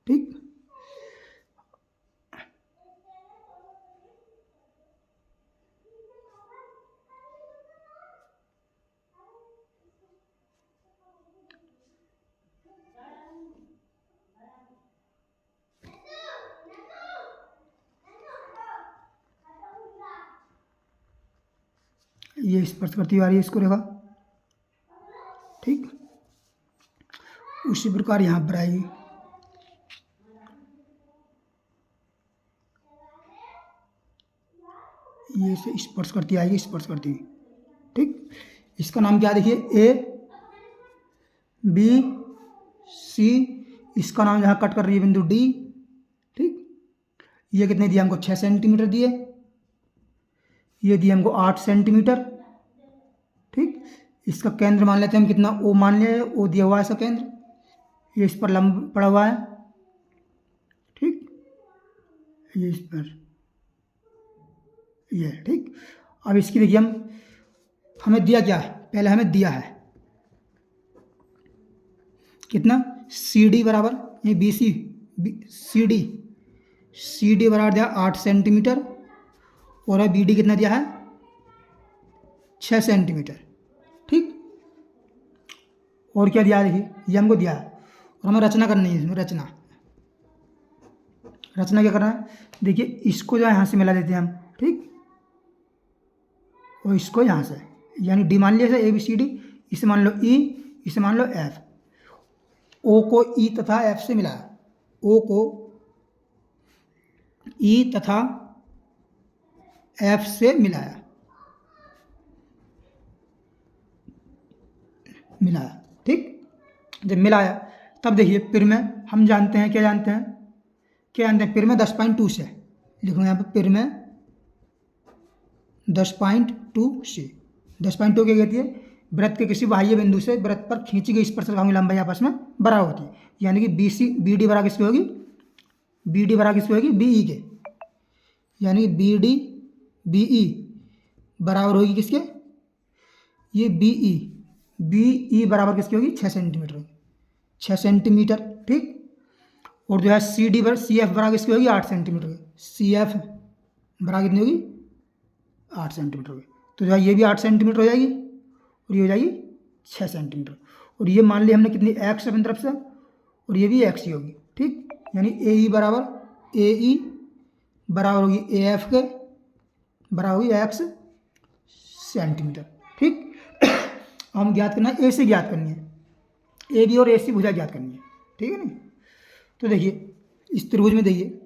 ठीक, ये स्पर्श करती हुई आ रही है इसको रेखा। ठीक, उसी प्रकार यहाँ पर आएगी। ये से स्पर्श करती आएगी, स्पर्श करती हुई। ठीक, इसका नाम क्या देखिए, ए बी सी, इसका नाम जहाँ कट कर रही है बिंदु डी। ठीक, ये कितने दिए हमको, 6 सेंटीमीटर दिए, ये दिए हमको 8 सेंटीमीटर। ठीक, इसका केंद्र मान लेते हैं हम कितना, ओ मान लिया है, ओ दिया हुआ है इसका केंद्र, ये इस पर लंब पड़ा हुआ है। ठीक, ये इस पर ये। ठीक, अब इसकी देखिए हमें दिया क्या है, पहले हमें दिया है कितना, सी डी बराबर, ये बी सी सी डी बराबर दिया 8 सेंटीमीटर और बी डी कितना दिया है, 6 सेंटीमीटर। ठीक, और क्या दिया है देखिए, ये हमको दिया है और हमें रचना करनी है इसमें। रचना क्या करना है, देखिए इसको जो है यहाँ से मिला देते हैं हम। ठीक, और इसको यहाँ से, यानी डी मान लिया ए बी सी डी, इसे मान लो ई, इसे मान लो एफ। ओ को ई तथा एफ से मिला, ओ को ई तथा एफ से मिलाया, ठीक। जब मिलाया तब देखिए पिर में हम जानते हैं, क्या जानते हैं पिर में 10.2 से लिखूँगा यहाँ पर, पिर में 10.2 से 10.2 क्या कहती है, वृत्त के किसी बाह्य बिंदु से वृत्त पर खींची गई स्पर्शरेखा की लंबाई आपस में बराबर होती है। यानी कि बी डी बराबर किसकी होगी, बीई के, यानी बीई बराबर होगी किसके, ये बीई बराबर किसकी होगी, 6 सेंटीमीटर होगी, 6 सेंटीमीटर, ठीक। और जो है सी एफ बराबर किसकी होगी, 8 सेंटीमीटर होगी, सी एफ बराबर कितनी होगी, 8 सेंटीमीटर होगी। तो जो है ये भी 8 सेंटीमीटर हो जाएगी और ये हो जाएगी 6 सेंटीमीटर। और ये मान लिया हमने कितनी, एक्स अपनी तरफ से, और ये भी एक्स ही होगी, ठीक। यानी ए ई बराबर होगी ए एफ के बराबर होगी एक्स सेंटीमीटर, ठीक। हम ज्ञात करना है, ए से ज्ञात करनी है, ए बी और ए सी भुजा ज्ञात करनी है, ठीक है ना। तो देखिए इस त्रिभुज में देखिए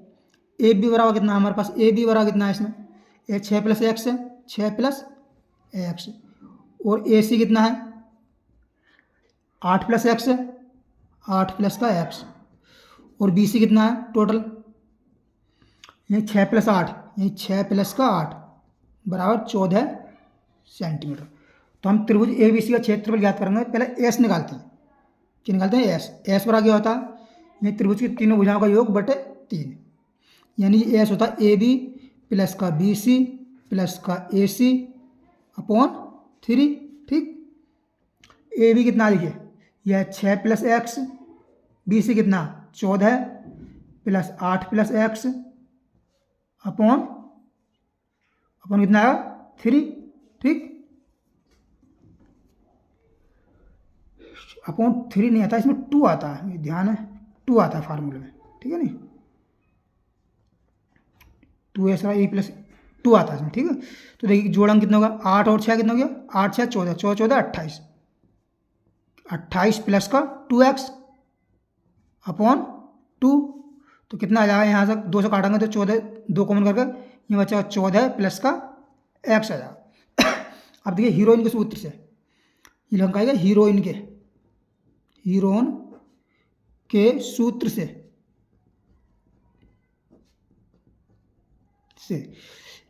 ए बी बराबर कितना है हमारे पास, ए बी बराबर कितना है इसमें, 6 + x है, 6 + x, और ए सी कितना है, 8 + x है, 8 + का x, और बी सी कितना है टोटल, यही 6 + 8, यही 6 + का 8 बराबर 14 सेंटीमीटर। तो हम त्रिभुज ए बी सी का क्षेत्रफल ज्ञात करेंगे, पहले एस निकालते हैं, क्या निकालते हैं, एस बराबर क्या होता है, ये त्रिभुज की तीनों भुजाओं का योग बटे 3, यानी एस होता है ए बी प्लस का बी सी प्लस का ए सी अपॉन 3, ठीक। ए बी कितना देखिए, यह 6 + x, बी सी कितना 14 + 8 + x अपॉन कितना आएगा 3, ठीक। अपॉन 3 नहीं आता, इसमें 2 आता है, ध्यान है, 2 आता है फार्मूले में, ठीक है नहीं, 2s ए + 2 आता है इसमें, ठीक है। तो देखिए जोड़ांक कितना होगा, 8 और 6 कितना हो गया, 8 6 14, 14 28, 28 प्लस का 2x अपॉन 2, तो कितना आ जाएगा, यहाँ से 2 से काटेंगे तो 14, 2 कॉमन करके ये बचा 14 प्लस का x आ जाएगा। अब देखिए हीरोइन के सूत्र से ये लगाएगा, हीरोइन के सूत्र से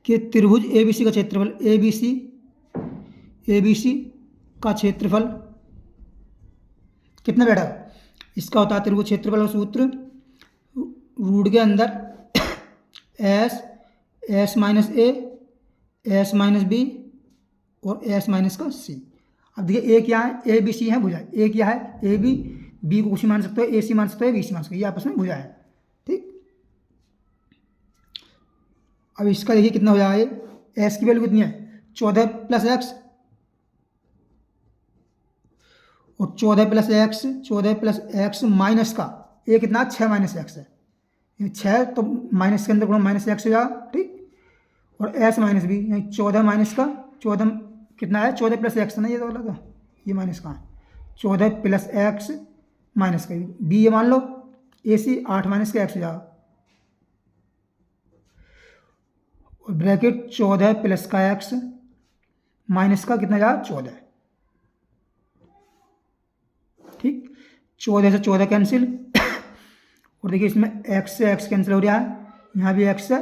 कि त्रिभुज एबीसी का क्षेत्रफल, एबीसी का क्षेत्रफल कितना बैठा, इसका होता है त्रिभुज क्षेत्रफल का सूत्र, रूट के अंदर एस माइनस ए, एस माइनस बी और एस माइनस का सी। अब देखिए ए क्या है, ए बी सी है भुजा, ए क्या है ए बी, बी को कुछ मान सकते हो, ए सी मान सकते हो, बी सी मान सकते हो, ये आपस में भुजा है, ठीक। अब इसका देखिए कितना हो जाएगा, एस की वैल्यू कितनी है 14 + x, और 14 + x माइनस का ए कितना 6 - x है, 6 तो माइनस के अंदर गुणा माइनस एक्स हो जाएगा, ठीक। और एस माइनस बी, यानी 14 माइनस का 14 कितना है 14 + x ना, ये तो वाला था, ये माइनस कहाँ है, 14 + x माइनस का बी, ये मान लो ए सी 8 माइनस का x हो जाएगा, और ब्रैकेट 14 प्लस का x माइनस का कितना जाएगा 14, ठीक। 14 से 14 कैंसिल, और देखिए इसमें x से x कैंसिल हो रहा है, यहाँ भी x से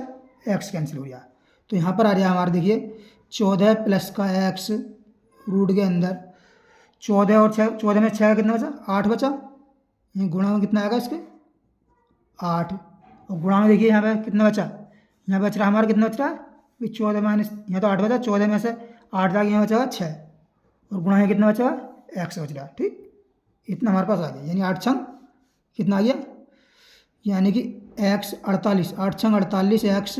x कैंसिल हो रहा है, तो यहाँ पर आ रहा है हमारा देखिए 14 प्लस का x रूट के अंदर 14 और 6, 14 में 6 का कितना बचा 8 बचा, ये गुणा में कितना आएगा इसके 8, और गुणा में देखिए यहाँ पे कितना बचा, यहाँ बच रहा हमारा कितना बच रहा है 14 माइनस, यहाँ तो 8 बचा, 14 में से 8 जाके यहाँ बचेगा 6, और गुणा में कितना बचेगा x बच रहा है, ठीक। इतना हमारे पास आ गया, यानी 8 छंग कितना आ गया, यानी कि x 48, 8 छंग 48 x,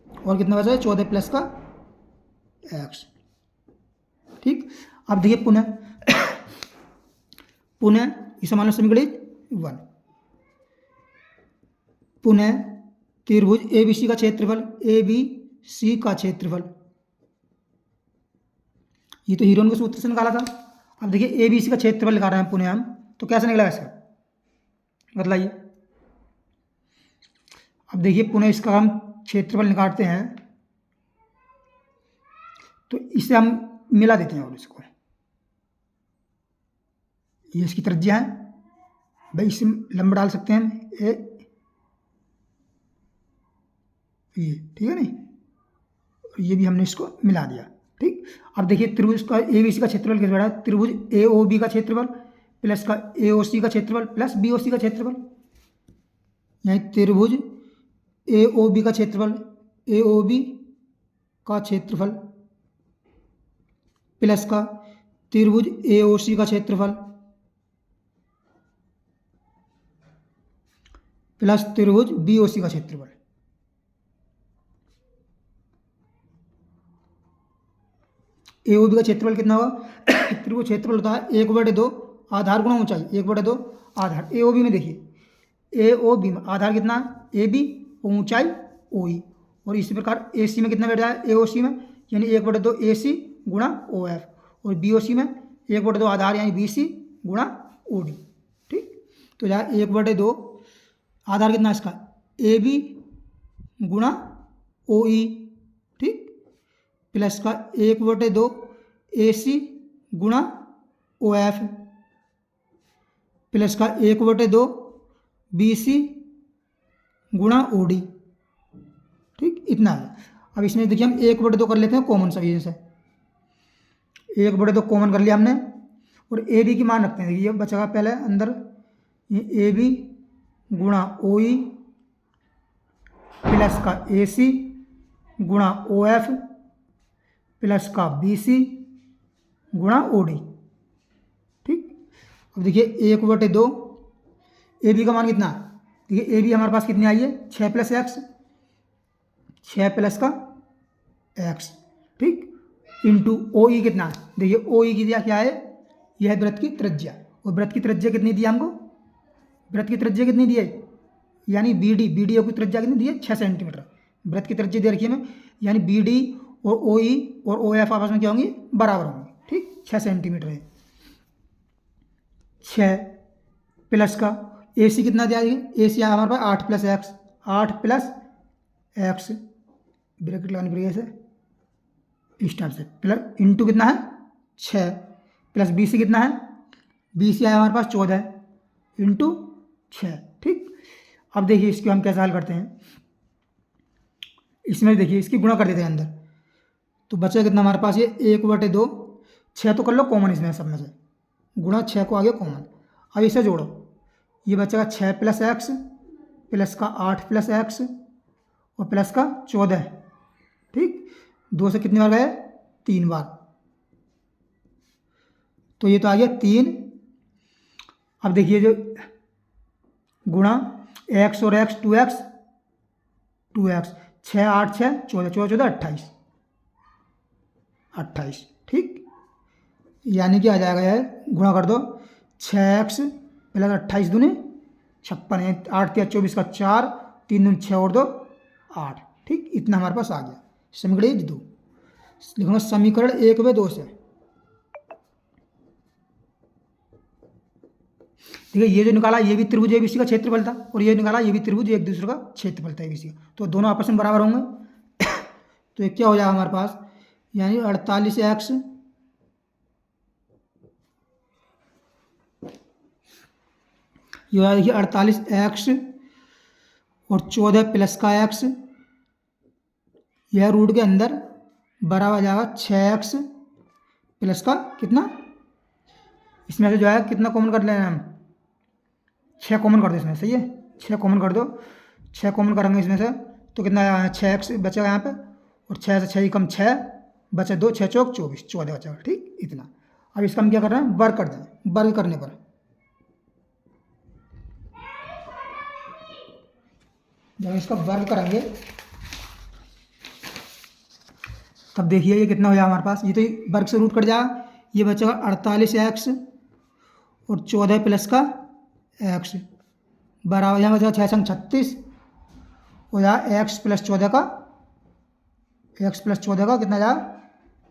और कितना बचा है 14 प्लस का x, ठीक। अब देखिए पुनः इस मान लो समीकरण 1, पुनः त्रिभुज एबीसी का क्षेत्रफल, एबीसी का क्षेत्रफल, ये तो हीरोइन के सूत्र से निकाला था। अब देखिए एबीसी का क्षेत्रफल निकाल रहे हैं पुनः हम, तो कैसे निकला इसका बतलाइए। अब देखिए पुनः इसका हम क्षेत्रफल निकालते हैं, तो इसे हम मिला देते हैं और इसको, ये इसकी त्रिज्या है भाई, इसे लंबा डाल सकते हैं हम ये, ठीक है नहीं, ये भी हमने इसको मिला दिया। ठीक, अब देखिए त्रिभुज का एबीसी का क्षेत्रफल कितना है, त्रिभुज एओबी का क्षेत्रफल प्लस का एओसी का क्षेत्रफल प्लस बीओसी का क्षेत्रफल, यानी त्रिभुज एओबी का क्षेत्रफल, एओबी का क्षेत्रफल प्लस का त्रिभुज एओसी का क्षेत्रफल प्लस त्रिभुज बीओसी का क्षेत्रफल। एओबी का क्षेत्रफल कितना होगा, त्रिभुज क्षेत्रफल होता है 1/2 आधार गुणा ऊंचाई, 1/2 आधार। एओबी में देखिए, एओबी में आधार कितना है ए बी, ऊंचाई ओ ई, और इसी प्रकार ए सी में कितना बैठ जाए एओसी में, यानी 1/2 ए सी गुणा ओ एफ, और बी ओ सी में 1/2 आधार यानी बी सी गुणा ओ डी। ठीक, तो जाए 1/2 आधार कितना इसका ए बी गुणा ओ ई, ठीक, प्लस का 1/2 ए सी गुणा ओ एफ प्लस का 1/2 बी सी गुणा ओ डी। ठीक, इतना है। अब इसमें देखिए हम 1/2 कर लेते हैं कॉमन सभी से, 1/2 कॉमन कर लिया हमने, और ए बी की मान रखते हैं। देखिए बचेगा पहले अंदर ये ए बी गुणा ओ ई प्लस का ए सी गुणा ओ एफ प्लस का बी सी गुणा ओ डी। ठीक, अब देखिए 1/2 ए बी का मान कितना, देखिए ए बी हमारे पास कितनी आई है 6 + x, 6 प्लस का x, ठीक, इंटू ओ ई कितना, देखिए ओ ई की दिया क्या है, यह है वृत्त की त्रिज्या, और वृत्त की त्रिज्या कितनी दी हमको, वृत्त की त्रिज्या कितनी दी है, यानी बी डी की त्रिज्या कितनी दी है 6 सेंटीमीटर, वृत्त की त्रिज्या दे रखी है हमें, यानी बी डी और ओ ई और ओ एफ आपस में क्या होंगी, बराबर होंगे। ठीक, 6 सेंटीमीटर है, 6 प्लस का ए सी कितना दिया, ए सी आया हमारे पास 8 + x, 8 + x, ब्रैकेट लगानी पड़ेगी ऐसे इस टाइप से, प्लस इंटू कितना है 6 प्लस बी सी कितना है, बी सी आया हमारे पास 14 इंटू 6। ठीक, अब देखिए इसको हम कैसे हल करते हैं, इसमें देखिए इसकी गुणा कर देते हैं अंदर, तो बचा कितना हमारे पास ये 1/2, 6 तो कर लो कॉमन इसमें सब में से, गुणा 6 को आगे कॉमन, अब इसे जोड़ो, ये बचेगा 6 + x प्लस का 8 + x और प्लस का 14। ठीक, 2 से कितनी बार गए 3 बार, तो ये तो आ गया 3। अब देखिए जो गुणा x और x 2x 2x, 6 8 6 14 14 14 28। ठीक, यानी कि आ जाएगा यार, गुणा कर दो 6x प्लस 28 दूनी 56 है, 8 × 24 का 4, 3 दूनी 6 और 2 8। ठीक, इतना हमारे पास आ गया, समीकरण 2 लिखूंगा, समीकरण 1/2 से। ठीक है, ये जो निकाला ये भी त्रिभुज एबीसी का क्षेत्रफल था, और ये निकाला ये भी त्रिभुज एक दूसरे का क्षेत्रफल था एबीसी का, तो दोनों आपस में बराबर होंगे। तो ये क्या हो जाएगा हमारे पास, यानी 48x ये हो देखिए 48x और 14 प्लस का x, यह रूट के अंदर बराबर आ जाएगा 6x प्लस का कितना, इसमें से जो है कितना कॉमन कर लेना हम, 6 कॉमन कर दो इसमें, सही है 6 कॉमन कर दो, 6 कॉमन करेंगे इसमें से तो कितना 6x बचेगा यहाँ पे, और 6 से 6 कम 6 बचे 2, 6 चौक 24, 14 बचेगा। ठीक, इतना। अब इसका हम क्या कर रहे हैं, वर्ग कर दें, वर्ग करने पर जब इसका वर्ग करेंगे तब देखिए ये कितना हो जाएगा हमारे पास, ये तो वर्ग से रूट कट जाएगा, ये बचेगा 48x और 14 प्लस का x बराबर, यहाँ बचेगा 6 × 36 हो जाएगा x + 14 का, x + 14 का कितना जाएगा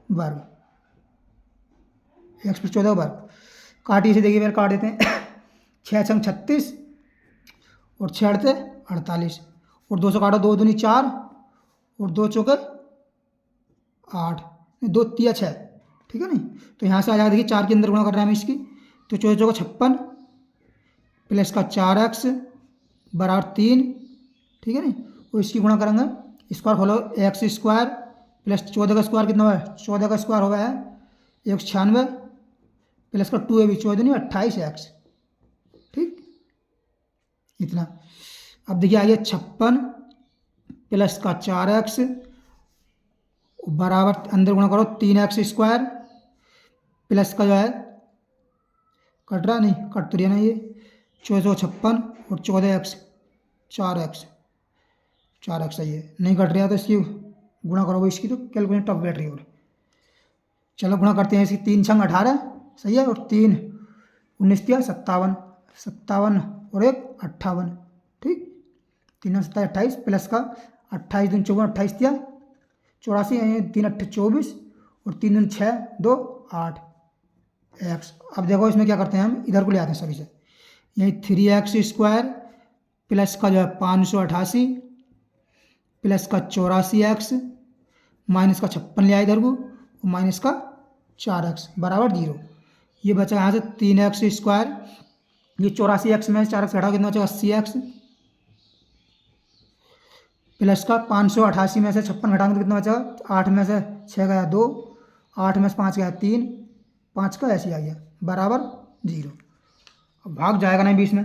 वर्ग, x + 14 वर्ग, काटिए से देखिए, काट देते हैं 6 × 36 और 6 × 48 और 2 से काटो, 2 दूनी 4 और 2 चौके 8, दो तिया 6, ठीक है नहीं। तो यहाँ से आ जाएगा, देखिए 4 के अंदर गुणा कर रहे हैं हम इसकी, तो 24 चौका 56 प्लस का 4x बराबर 3, ठीक है नहीं। और इसकी गुणा करेंगे, स्क्वायर खोलो, एक्स स्क्वायर प्लस 14 का स्क्वायर कितना हुआ है, 14 का स्क्वायर हुआ है 196 प्लस का 2 भी 14 नहीं 28x, ठीक इतना। अब देखिए आइए 56 प्लस का 4x बराबर अंदर गुणा करो 3x स्क्वायर प्लस का जो है कट रहा नहीं, कट तो रही है ना, ये 1456 और 14x 4x है, ये नहीं कट रहा तो इसकी गुणा करोगे, इसकी तो कैलकुलेटर टफ बैठ रही है। और चलो गुणा करते हैं इसकी, 3 छंग 18 सही है, और 3 19 दिया 57, 57 और 1 58, ठीक 3 27 28 प्लस का 28 दून 54 28 दिया 84, 3 8 24 और 3 दून 6 2 8 एक्स। अब देखो इसमें क्या करते हैं, हम इधर को ले आते हैं सभी से, यही 3x स्क्वायर प्लस का जो है 588 प्लस का 84x माइनस का 56 ले आए इधर को, और माइनस का 4x बराबर 0। ये बचा यहाँ से 3x स्क्वायर, ये 84x में 4x घटाओ कितना बचा 80x प्लस का 588 में से 56 घटाएंगे तो कितना बचा, 8 में से 6 गया 2, 8 में से 5 गया 3, 5 का ऐसे ही आ गया बराबर 0। अब भाग जाएगा नहीं बीच में,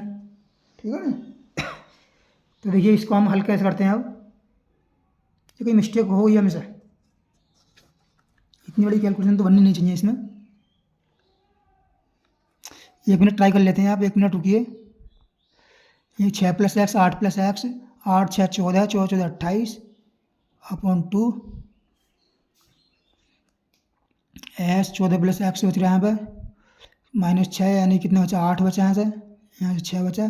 ठीक है ना। तो देखिए इसको हम हल कैसे करते हैं। अब ये कोई मिस्टेक हो गई हमसे, इतनी बड़ी कैलकुलेशन तो बननी नहीं चाहिए इसमें। 1 मिनट ट्राई कर लेते हैं आप, 1 मिनट रुकिए। ये 6 + x 8 + x 8 6 14 14 14 28 upon 2 s 14 + x बच रहा है यहाँ पर -6, यानी कितना बचा 8 बचा यहाँ से 6 बचा,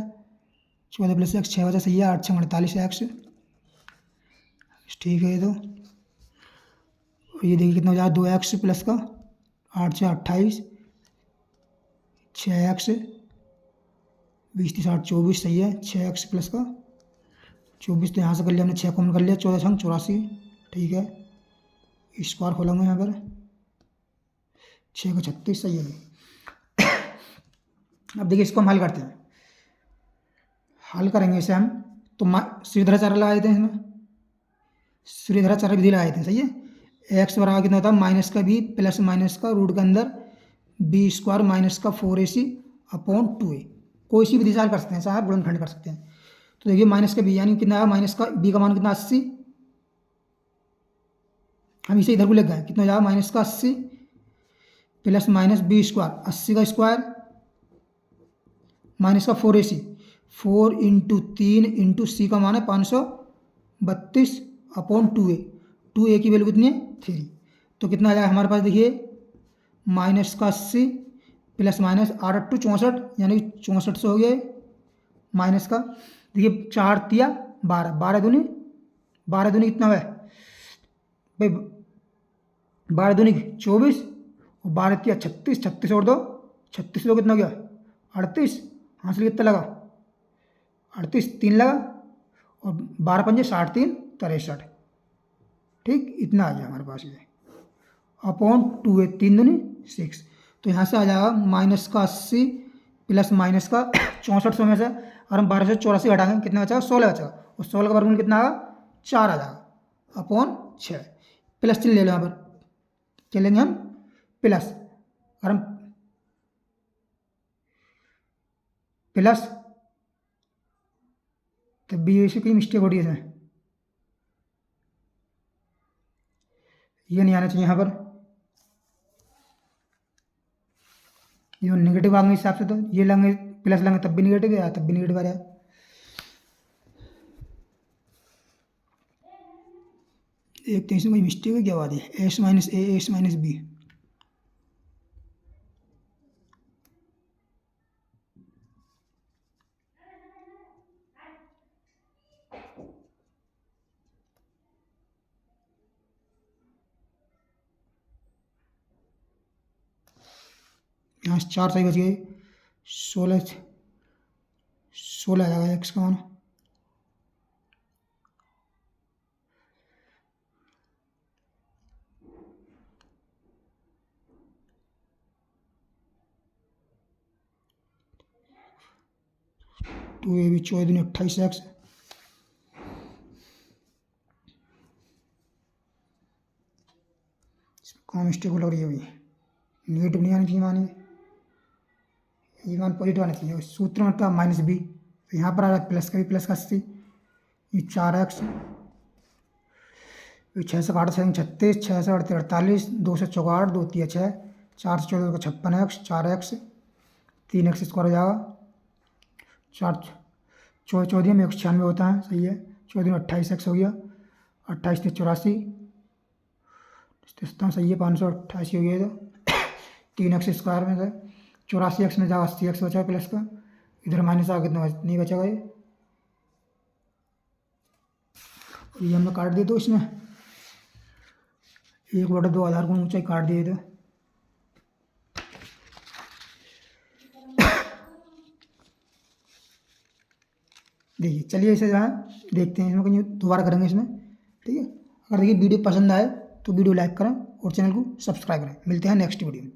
14 + x 6 बचा सही है, 8 6 48x, ठीक है। ये तो ये देखिए कितना हो जाएगा 2x प्लस का 8 6 28 6x 20 30 8 24 सही है, 6x प्लस का 24 तो यहाँ से कर लिया हमने, 6 कॉमन कर लिया, 14 छंग 84, ठीक है। स्क्वायर खोलेंगे यहाँ पर 6 का 36 सही है। अब देखिए इसको हम हल करते हैं, हल करेंगे इसे हम तो श्रीधराचार्य लगा देते हैं, इसमें श्रीधराचार्य विधि लगा देते हैं, सही है। एक्स बराबर कितना होता है माइनस का बी प्लस माइनस का रूट के अंदर बी स्क्वायर माइनस का 4ac अपॉन 2a, कोई सी विधि से हल कर सकते हैं, चाहे गुणनखंड कर सकते हैं। तो देखिए माइनस का बी यानी कितना आया, माइनस का बी का मान कितना 80, हम इसे इधर को ले गए, कितना जाएगा माइनस का 80 प्लस माइनस बी स्क्वायर 80 का स्क्वायर माइनस का 4ac 4 × 3 × c का मान है 532 अपॉन 2a की वैल्यू कितनी है 3, तो कितना आ जाएगा हमारे पास, देखिए माइनस का 80 प्लस माइनस 8 8 64 यानी 64 से हो गया माइनस का, देखिए 4 तिया 12 12 दूनी कितना है भाई, 12 दूनी 24 और 12 तिया 36, 36 और 2 36 तो कितना हो गया 38, हासिल कितना लगा 38 3 लगा, और 12 पंजे 60 3 63, ठीक इतना आ गया हमारे पास ये अपॉन 2a 3 दूनी 6। तो यहाँ से आ जाएगा माइनस का 80 प्लस माइनस का 64 में से, और हम 12 से 84 घटाएंगे कितना बचा 16 बचा, और 16 का वर्गमूल कितना आएगा 4 आ जाएगा अपॉन 6, प्लस चिन्ह ले लो यहाँ पर, क्या लेंगे हम प्लस, और हम प्लस तो बी से कोई मिस्टेक हो रही है इसमें, ये नहीं आना चाहिए यहाँ पर, ये नेगेटिव आएंगे इस हिसाब से, तो ये लेंगे प्लस लेंगे तब भी नेगेटिव है, तब भी नेगेटिव आ रहा है। एक तो इसमें कोई मिस्टेक है क्या बात है, s - a s - b, यहाँ से 4 सही बच गए, 16 16 आ जाएगा एक्स का मान, तो ये भी 14 दूनी 28x, कौन मिस्टेक लग रही है अभी, नेगेटिव नहीं आनी चाहिए मान, ये मान पॉजिटिव आना चाहिए। सूत्र में था -b, तो यहाँ पर आ रहा है प्लस का भी प्लस का 80, ये 4x, 6 से 8 से 36, 6 से 8 48, 2 से 4 2 3 6, 4 से 14 को 56x, 4x, 3x स्क्वायर हो जाएगा, 4 14 में 196 होता है, सही है। 14 में 28x हो गया, 28 से 84, सही है, 588 हो गया। तो 3x स्क्वायर में से 84x में जाएगा 80x बचा प्लस का, इधर माइनस आ कितना नहीं बचेगा ये, और ये हमने काट दिया। तो इसमें 1/2 आधार गुण ऊंचाई काट दिए थे। देखिए चलिए इसे जो है देखते हैं, इसमें कहीं दोबारा करेंगे इसमें, ठीक है। अगर देखिए वीडियो पसंद आए तो वीडियो लाइक करें और चैनल को सब्सक्राइब करें। मिलते हैं नेक्स्ट वीडियो में।